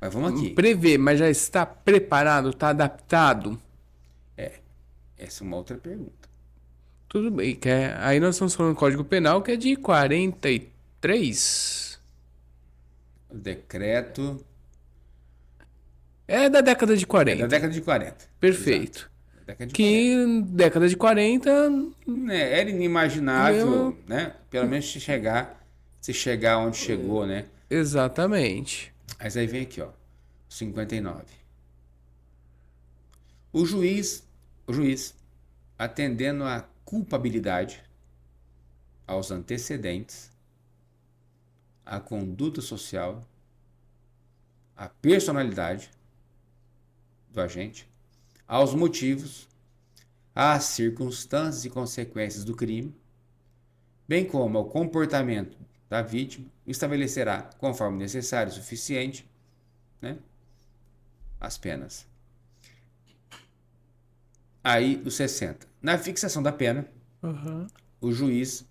Mas vamos aqui. Prevê, mas já está preparado, está adaptado? Essa é uma outra pergunta. Tudo bem. Aí nós estamos falando do Código Penal, que é de 43. O decreto É da década de é 40. da década de 40. Perfeito. Exato. Década de 40. Que década de 40... Era inimaginável, Eu- né? Pelo menos se chegar onde chegou, né? Exatamente. Mas aí vem aqui, ó, 59. O juiz, atendendo à culpabilidade, aos antecedentes, à conduta social, à personalidade do agente, aos motivos, às circunstâncias e consequências do crime, bem como ao comportamento da vítima, estabelecerá, conforme necessário e suficiente, né, as penas. Aí, o 60. Na fixação da pena, o juiz,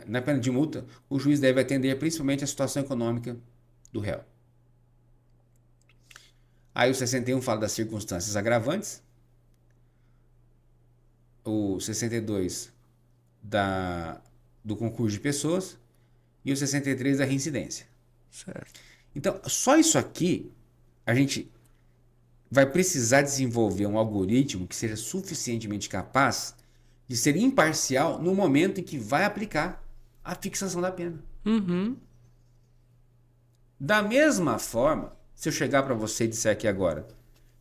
na pena de multa, o juiz deve atender principalmente a situação econômica do réu. Aí o 61 fala das circunstâncias agravantes. O 62 do concurso de pessoas. E o 63 da reincidência. Certo. Então, só isso aqui, a gente vai precisar desenvolver um algoritmo que seja suficientemente capaz de ser imparcial no momento em que vai aplicar a fixação da pena. Uhum. Da mesma forma, se eu chegar para você e disser aqui agora,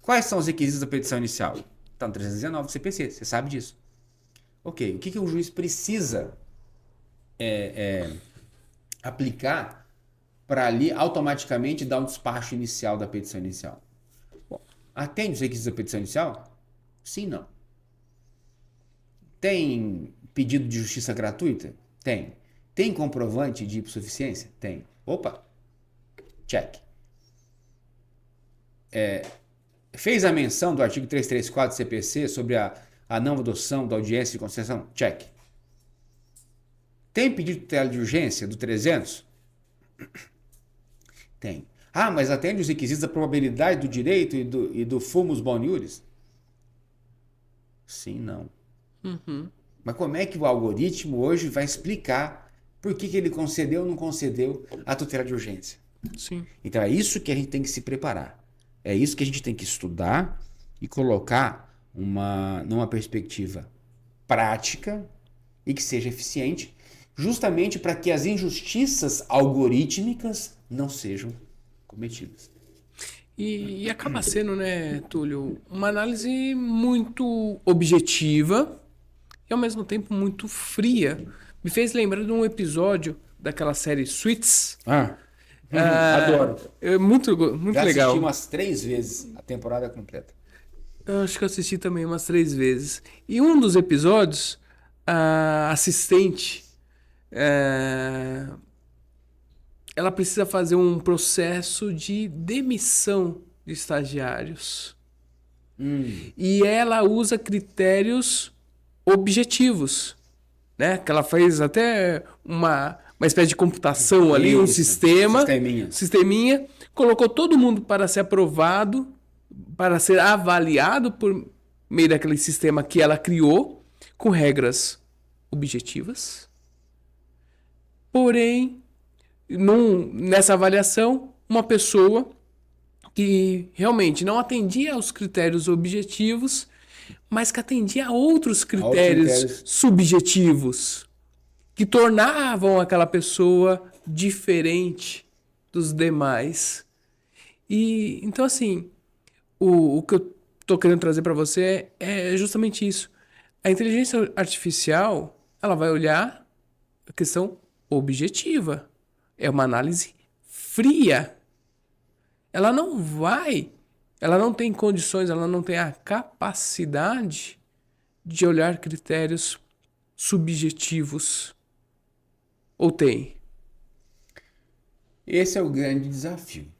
quais são os requisitos da petição inicial? Está no 319 do CPC, você sabe disso. Ok, o que o juiz precisa aplicar para ali automaticamente dar um despacho inicial da petição inicial? Bom, atende os requisitos da petição inicial? Sim, não. Tem pedido de justiça gratuita? Tem. Tem comprovante de hipossuficiência? Tem. Opa, check. Fez a menção do artigo 334 do CPC sobre a não adoção da audiência de concessão? Check. Tem pedido de tutela de urgência do 300? Tem. Ah, mas atende os requisitos da probabilidade do direito e do fumus boniuris? Sim, não. Uhum. Mas como é que o algoritmo hoje vai explicar por que ele concedeu ou não concedeu a tutela de urgência? Sim. Então é isso que a gente tem que se preparar. É isso que a gente tem que estudar e colocar numa perspectiva prática e que seja eficiente, justamente para que as injustiças algorítmicas não sejam cometidas. E acaba sendo, né, Túlio, uma análise muito objetiva e ao mesmo tempo muito fria. Me fez lembrar de um episódio daquela série Suits. Adoro. É muito Já legal. assisti umas 3 vezes a temporada completa. Eu acho que eu assisti também umas 3 vezes. E um dos episódios, a assistente, ela precisa fazer um processo de demissão de estagiários. E ela usa critérios objetivos, né? Que ela fez até uma espécie de computação ali, um Isso, sisteminha, colocou todo mundo para ser aprovado, para ser avaliado por meio daquele sistema que ela criou, com regras objetivas. Porém, nessa avaliação, uma pessoa que realmente não atendia aos critérios objetivos, mas que atendia a outros critérios subjetivos, que tornavam aquela pessoa diferente dos demais. E então, assim, o que eu tô querendo trazer para você é justamente isso. A inteligência artificial, ela vai olhar a questão objetiva. É uma análise fria. Ela não tem condições, ela não tem a capacidade de olhar critérios subjetivos. Ou tem? Esse é o grande desafio.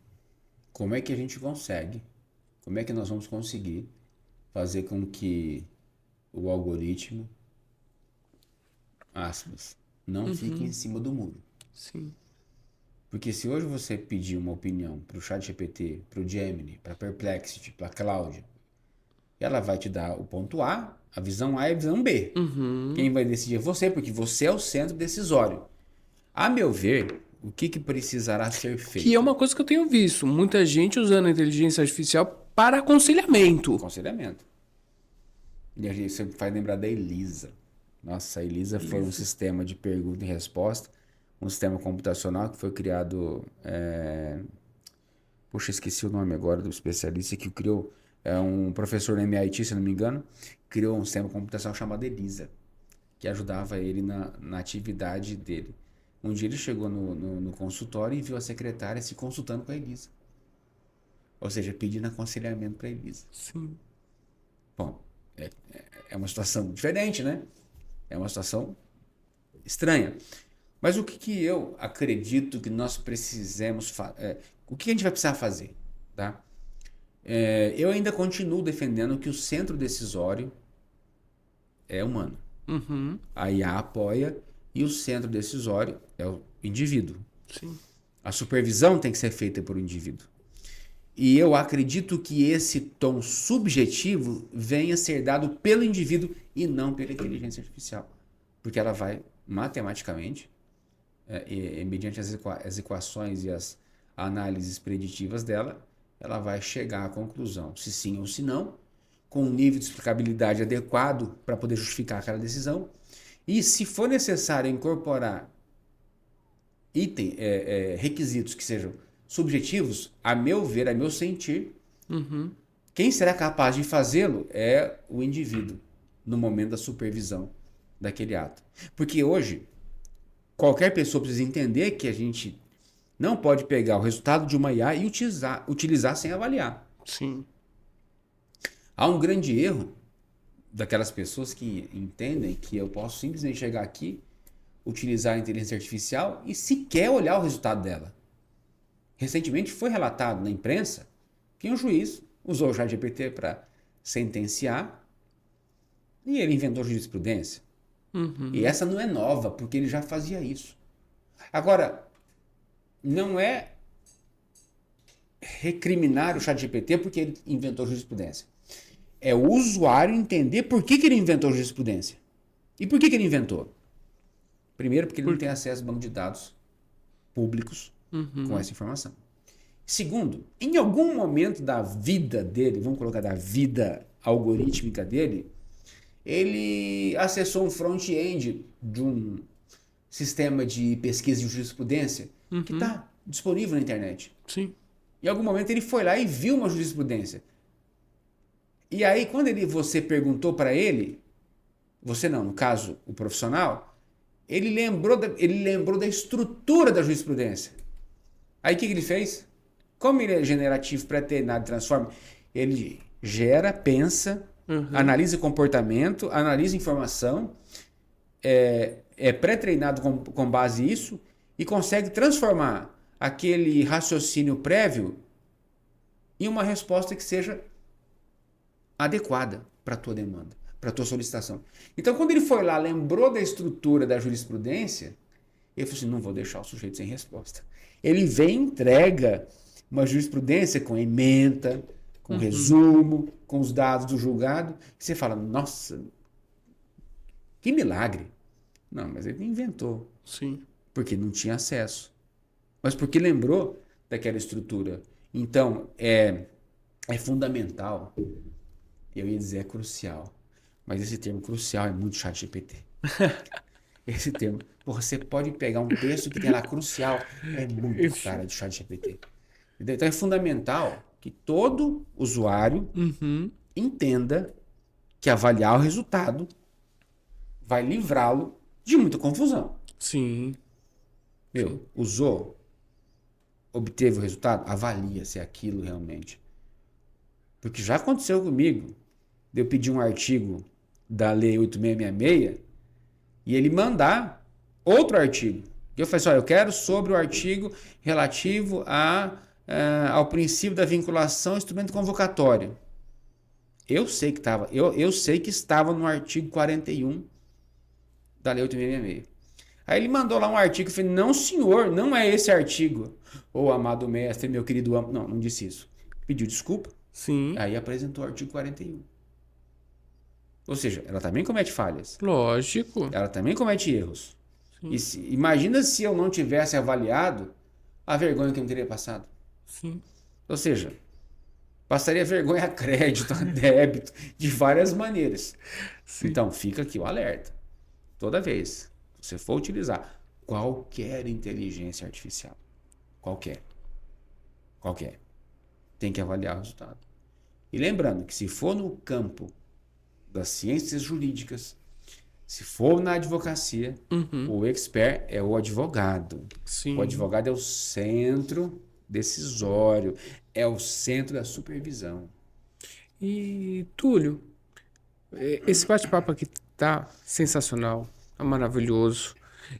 Como é que a gente consegue? Como é que nós vamos conseguir fazer com que o algoritmo, aspas, não fique em cima do muro? Sim. Porque se hoje você pedir uma opinião para o ChatGPT, para o Gemini, para a Perplexity, para a Cláudia, ela vai te dar o ponto A visão A e a visão B. Quem vai decidir é você, porque você é o centro decisório. A meu ver, o que precisará ser feito? Que é uma coisa que eu tenho visto. Muita gente usando a inteligência artificial para aconselhamento. Aconselhamento. E a gente sempre faz lembrar da Elisa. Nossa, a Elisa foi um sistema de pergunta e resposta, um sistema computacional que foi criado... Puxa, esqueci o nome agora do especialista que o criou. É um professor no MIT, se não me engano, criou um sistema computacional chamado Elisa, que ajudava ele na atividade dele. Um dia ele chegou no consultório e viu a secretária se consultando com a Elisa. Ou seja, pedindo aconselhamento para a Elisa. Sim. Bom, é uma situação diferente, né? É uma situação estranha. Mas o que eu acredito que nós precisamos fazer? O que a gente vai precisar fazer? Tá? Eu ainda continuo defendendo que o centro decisório é humano. A IA apoia e o centro decisório é o indivíduo. Sim. A supervisão tem que ser feita por um indivíduo. E eu acredito que esse tom subjetivo venha a ser dado pelo indivíduo e não pela inteligência artificial. Porque ela vai, matematicamente, mediante as equações e as análises preditivas dela, ela vai chegar à conclusão, se sim ou se não, com um nível de explicabilidade adequado para poder justificar aquela decisão. E se for necessário incorporar requisitos que sejam subjetivos, a meu ver, a meu sentir, quem será capaz de fazê-lo é o indivíduo no momento da supervisão daquele ato. Porque hoje, qualquer pessoa precisa entender que a gente não pode pegar o resultado de uma IA e utilizar sem avaliar. Sim. Há um grande erro daquelas pessoas que entendem que eu posso simplesmente chegar aqui, utilizar a inteligência artificial e sequer olhar o resultado dela. Recentemente foi relatado na imprensa que um juiz usou o ChatGPT para sentenciar e ele inventou jurisprudência. E essa não é nova, porque ele já fazia isso. Agora, não é recriminar o ChatGPT porque ele inventou jurisprudência. É o usuário entender por que ele inventou jurisprudência. E por que ele inventou? Primeiro, porque ele não tem acesso ao banco de dados públicos com essa informação. Segundo, em algum momento da vida dele, vamos colocar da vida algorítmica dele, ele acessou um front-end de um sistema de pesquisa de jurisprudência que está disponível na internet. Sim. Em algum momento ele foi lá e viu uma jurisprudência. E aí, quando você perguntou para ele, você não, no caso, o profissional, ele lembrou da estrutura da jurisprudência. Aí o que ele fez? Como ele é generativo, pré-treinado e transforma, ele gera, pensa, analisa comportamento, analisa informação, é pré-treinado com base nisso e consegue transformar aquele raciocínio prévio em uma resposta que seja adequada para a tua demanda, para a tua solicitação. Então, quando ele foi lá, lembrou da estrutura da jurisprudência, ele falou assim, não vou deixar o sujeito sem resposta. Ele vem e entrega uma jurisprudência com ementa, com resumo, com os dados do julgado, que você fala, nossa, que milagre. Não, mas ele inventou. Sim. Porque não tinha acesso. Mas porque lembrou daquela estrutura. Então, é fundamental, eu ia dizer é crucial, mas esse termo crucial é muito ChatGPT. Esse termo, você pode pegar um texto que tem lá crucial, é muito cara de ChatGPT. Então é fundamental que todo usuário entenda que avaliar o resultado vai livrá-lo de muita confusão. Sim. Usou, obteve o resultado, avalia se é aquilo realmente. Porque já aconteceu comigo, de eu pedir um artigo da Lei 8666 e ele mandar outro artigo. Eu falei assim, eu quero sobre o artigo relativo ao princípio da vinculação ao instrumento convocatório. Eu sei que estava no artigo 41 da Lei 8666. Aí ele mandou lá um artigo, eu falei, não senhor, não é esse artigo. Ô amado mestre, meu querido amo. Não disse isso. Pediu desculpa. Sim. Aí apresentou o artigo 41. Ou seja, ela também comete falhas. Lógico. Ela também comete erros. Imagina se eu não tivesse avaliado a vergonha que eu teria passado. Sim. Ou seja, passaria vergonha a crédito, a débito, de várias maneiras. Sim. Então, fica aqui o alerta. Toda vez que você for utilizar qualquer inteligência artificial, qualquer, tem que avaliar o resultado. E lembrando que se for no campo das ciências jurídicas, se for na advocacia, o expert é o advogado. Sim. O advogado é o centro decisório, é o centro da supervisão. E, Túlio, esse bate-papo aqui tá sensacional, tá maravilhoso.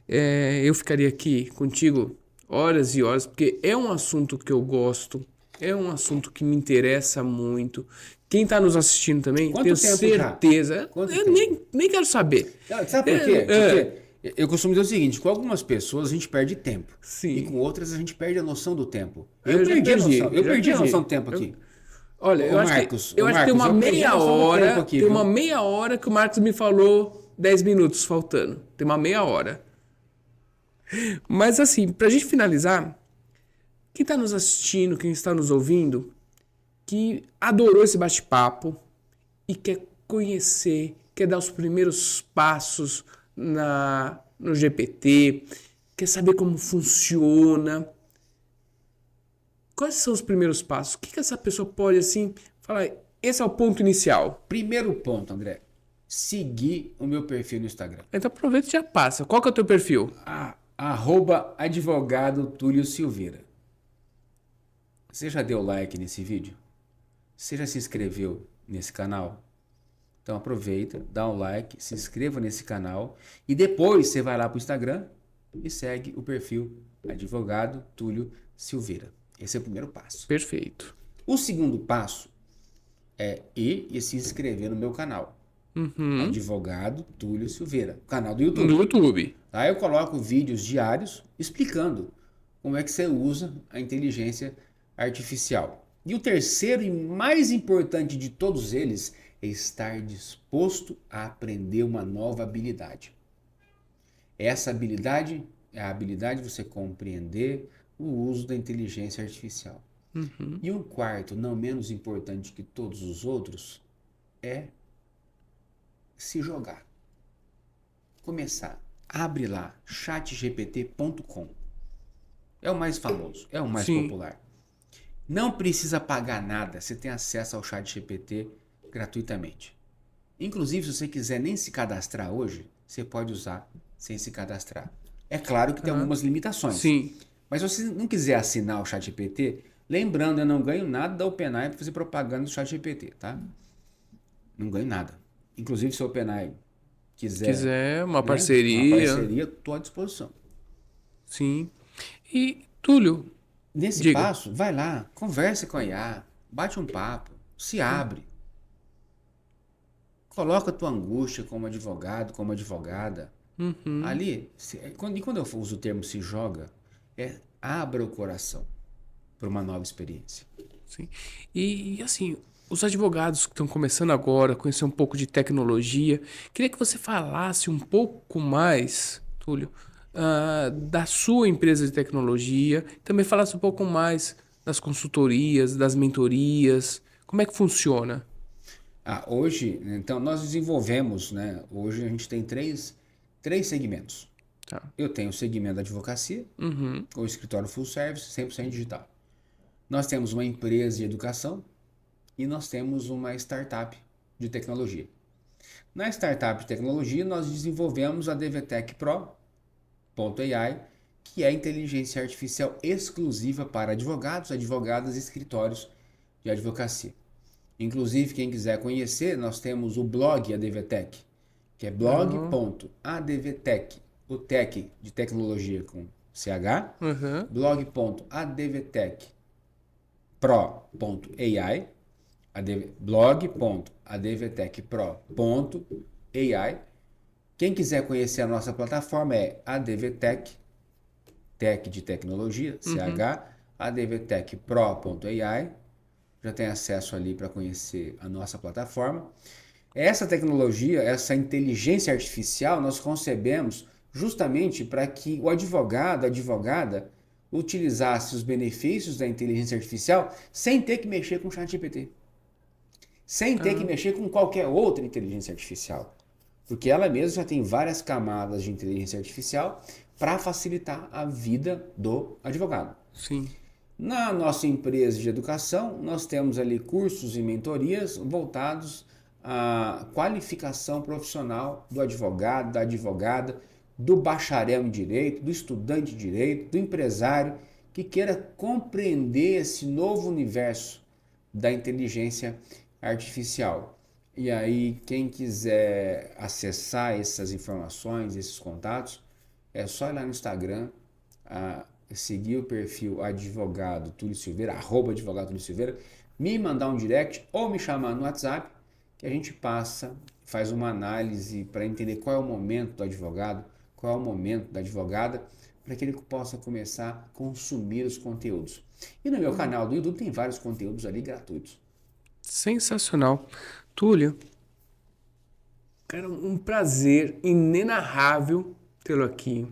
Eu ficaria aqui contigo horas e horas, porque é um assunto que eu gosto, é um assunto que me interessa muito. Quem está nos assistindo também, tenho certeza. Eu nem quero saber. Sabe por quê? Porque eu costumo dizer o seguinte, com algumas pessoas a gente perde tempo. Sim. E com outras a gente perde a noção do tempo. Eu perdi a noção do tempo aqui. Olha, eu acho que tem uma meia hora, uma meia hora que o Marcos me falou 10 minutos faltando. Tem uma meia hora. Mas assim, pra gente finalizar, quem está nos assistindo, quem está nos ouvindo, que adorou esse bate-papo e quer conhecer, quer dar os primeiros passos no GPT, quer saber como funciona. Quais são os primeiros passos? O que essa pessoa pode, assim, falar? Esse é o ponto inicial. Primeiro ponto, André. Seguir o meu perfil no Instagram. Então aproveita e já passa. Qual que é o teu perfil? @advogado Túlio Silveira. Você já deu like nesse vídeo? Você já se inscreveu nesse canal? Então aproveita, dá um like, se inscreva nesse canal e depois você vai lá para o Instagram e segue o perfil advogado Túlio Silveira. Esse é o primeiro passo. Perfeito. O segundo passo é ir e se inscrever no meu canal. Advogado Túlio Silveira, canal do YouTube. No YouTube. Aí eu coloco vídeos diários explicando como é que você usa a inteligência artificial. E o terceiro e mais importante de todos eles é estar disposto a aprender uma nova habilidade. Essa habilidade é a habilidade de você compreender o uso da inteligência artificial. E um quarto, não menos importante que todos os outros, é se jogar. Começar. Abre lá, chatgpt.com. É o mais famoso, é o mais popular. Não precisa pagar nada, você tem acesso ao ChatGPT gratuitamente. Inclusive, se você quiser nem se cadastrar hoje, você pode usar sem se cadastrar. É claro que tem algumas limitações. Sim. Mas se você não quiser assinar o ChatGPT, lembrando, eu não ganho nada da OpenAI para fazer propaganda do ChatGPT, tá? Não ganho nada. Inclusive, se a OpenAI quiser uma parceria, estou à disposição. Sim. E, Túlio, Nesse passo, vai lá, conversa com a IA, bate um papo, se abre. Coloca a tua angústia como advogado, como advogada. Ali, quando eu uso o termo se joga, abra o coração para uma nova experiência. Sim. E assim, os advogados que estão começando agora, conhecer um pouco de tecnologia, queria que você falasse um pouco mais, Túlio, da sua empresa de tecnologia, também falasse um pouco mais das consultorias, das mentorias, como é que funciona? Hoje, então, nós desenvolvemos, né? Hoje a gente tem três segmentos. Tá. Eu tenho o segmento da advocacia, com o escritório full service, 100% digital. Nós temos uma empresa de educação e nós temos uma startup de tecnologia. Na startup de tecnologia, nós desenvolvemos a DVTech Pro.ai, que é a inteligência artificial exclusiva para advogados, advogadas e escritórios de advocacia. Inclusive, quem quiser conhecer, nós temos o blog ADVTech, que é blog.advtech, o tech de tecnologia com CH, blog.advtechpro.ai, blog.advtechpro.ai. Quem quiser conhecer a nossa plataforma é ADVTech, tech de tecnologia, CH, advtechpro.ai. Já tem acesso ali para conhecer a nossa plataforma. Essa tecnologia, essa inteligência artificial, nós concebemos justamente para que o advogado, a advogada, utilizasse os benefícios da inteligência artificial sem ter que mexer com o ChatGPT. Sem ter que mexer com qualquer outra inteligência artificial. Porque ela mesma já tem várias camadas de inteligência artificial para facilitar a vida do advogado. Sim. Na nossa empresa de educação, nós temos ali cursos e mentorias voltados à qualificação profissional do advogado, da advogada, do bacharel em direito, do estudante de direito, do empresário que queira compreender esse novo universo da inteligência artificial. E aí, quem quiser acessar essas informações, esses contatos, é só ir lá no Instagram, seguir o perfil advogado Túlio Silveira, @advogado Túlio Silveira, me mandar um direct ou me chamar no WhatsApp, que a gente faz uma análise para entender qual é o momento do advogado, qual é o momento da advogada, para que ele possa começar a consumir os conteúdos. E no meu canal do YouTube tem vários conteúdos ali gratuitos. Sensacional. Túlio, cara, um prazer inenarrável tê-lo aqui.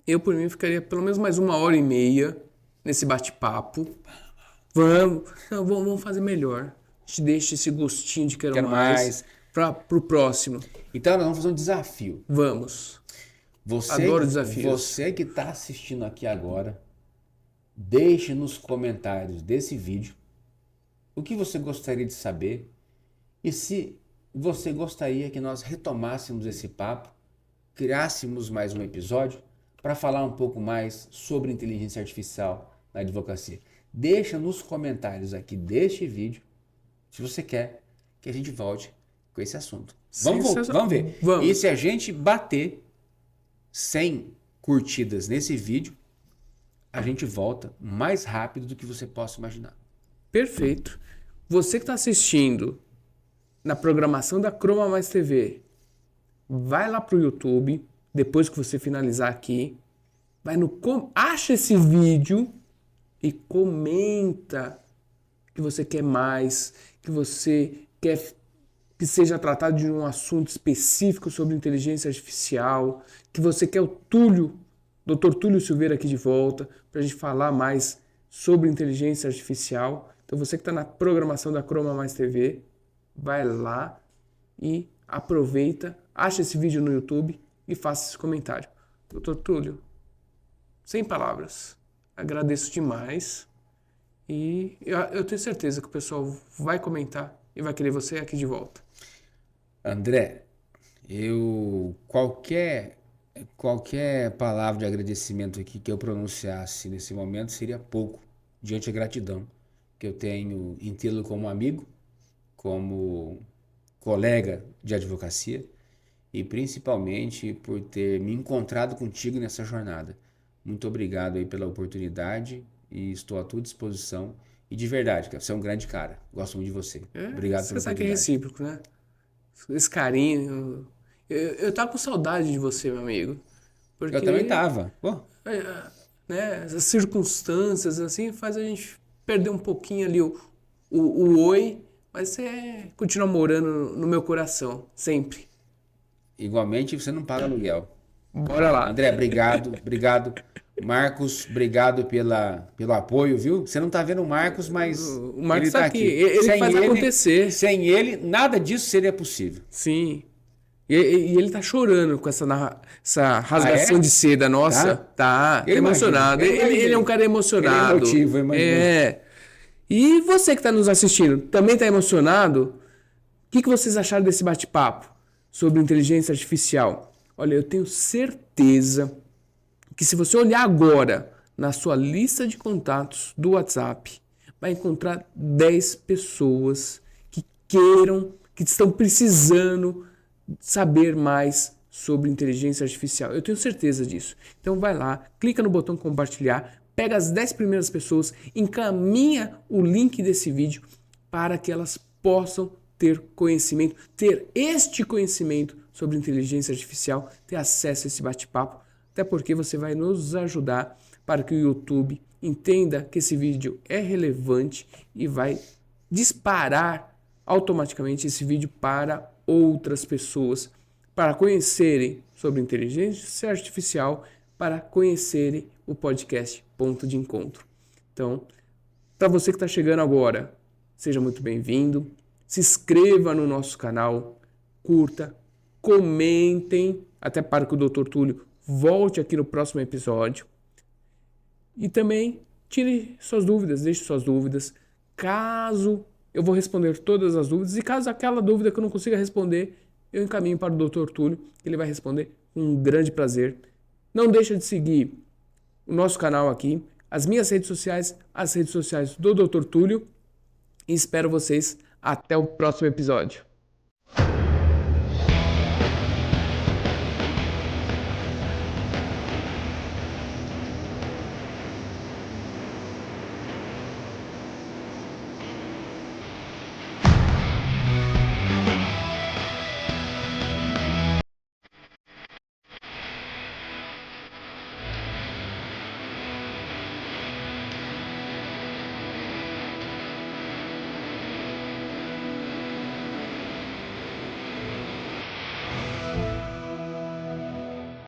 Eu, por mim, ficaria pelo menos mais 1h30 nesse bate-papo. Vamos fazer melhor. A gente deixa esse gostinho de quero mais pro próximo. Então nós vamos fazer um desafio. Vamos. Adoro desafios. Você que está assistindo aqui agora, deixe nos comentários desse vídeo o que você gostaria de saber e se você gostaria que nós retomássemos esse papo, criássemos mais um episódio para falar um pouco mais sobre inteligência artificial na advocacia. Deixa nos comentários aqui deste vídeo se você quer que a gente volte com esse assunto. Vamos ver. Vamos. E se a gente bater 100 curtidas nesse vídeo, a gente volta mais rápido do que você possa imaginar. Perfeito. Você que está assistindo na programação da Chroma Mais TV, vai lá pro YouTube, depois que você finalizar aqui, acha esse vídeo e comenta que você quer mais, que você quer que seja tratado de um assunto específico sobre inteligência artificial, que você quer o Dr. Túlio Silveira aqui de volta, para a gente falar mais sobre inteligência artificial. Então você que está na programação da Chroma Mais TV, vai lá e aproveita, acha esse vídeo no YouTube e faça esse comentário. Dr. Túlio, sem palavras, agradeço demais e eu tenho certeza que o pessoal vai comentar e vai querer você aqui de volta. André, qualquer palavra de agradecimento aqui que eu pronunciasse nesse momento seria pouco diante da gratidão que eu tenho em tê-lo como amigo, como colega de advocacia e principalmente por ter me encontrado contigo nessa jornada. Muito obrigado aí pela oportunidade e estou à tua disposição. E de verdade, cara, você é um grande cara. Gosto muito de você. Obrigado pela oportunidade. Você sabe que é recíproco, né? Esse carinho. Eu tava com saudade de você, meu amigo. Porque, eu também tava. Né, as circunstâncias assim faz a gente perder um pouquinho ali o oi, mas você continua morando no meu coração, sempre. Igualmente, você não paga aluguel. Bora lá. André, obrigado. Marcos, obrigado pelo apoio, viu? Você não tá vendo o Marcos, mas o Marcos ele tá aqui. Ele faz acontecer. Sem ele, nada disso seria possível. Sim. E ele tá chorando com essa rasgação de seda nossa. Tá emocionado. Ele é um cara emocionado. Ele é emotivo, imagina. E você que tá nos assistindo, também tá emocionado? O que vocês acharam desse bate-papo sobre inteligência artificial? Olha, eu tenho certeza que se você olhar agora na sua lista de contatos do WhatsApp, vai encontrar 10 pessoas que estão precisando saber mais sobre inteligência artificial. Eu tenho certeza disso. Então vai lá, clica no botão compartilhar, pega as 10 primeiras pessoas, encaminha o link desse vídeo para que elas possam ter este conhecimento sobre inteligência artificial, ter acesso a esse bate-papo, até porque você vai nos ajudar para que o YouTube entenda que esse vídeo é relevante e vai disparar automaticamente esse vídeo para outras pessoas, para conhecerem sobre inteligência artificial, para conhecerem o podcast Ponto de Encontro. Então, para você que está chegando agora, seja muito bem-vindo, se inscreva no nosso canal, curta, comentem, até para que o Dr. Túlio volte aqui no próximo episódio. E também tire suas dúvidas, deixe suas dúvidas. Caso eu vou responder todas as dúvidas, e caso aquela dúvida que eu não consiga responder, eu encaminho para o Dr. Túlio, que ele vai responder com um grande prazer. Não deixa de seguir o nosso canal aqui, as minhas redes sociais, as redes sociais do Dr. Túlio, e espero vocês até o próximo episódio.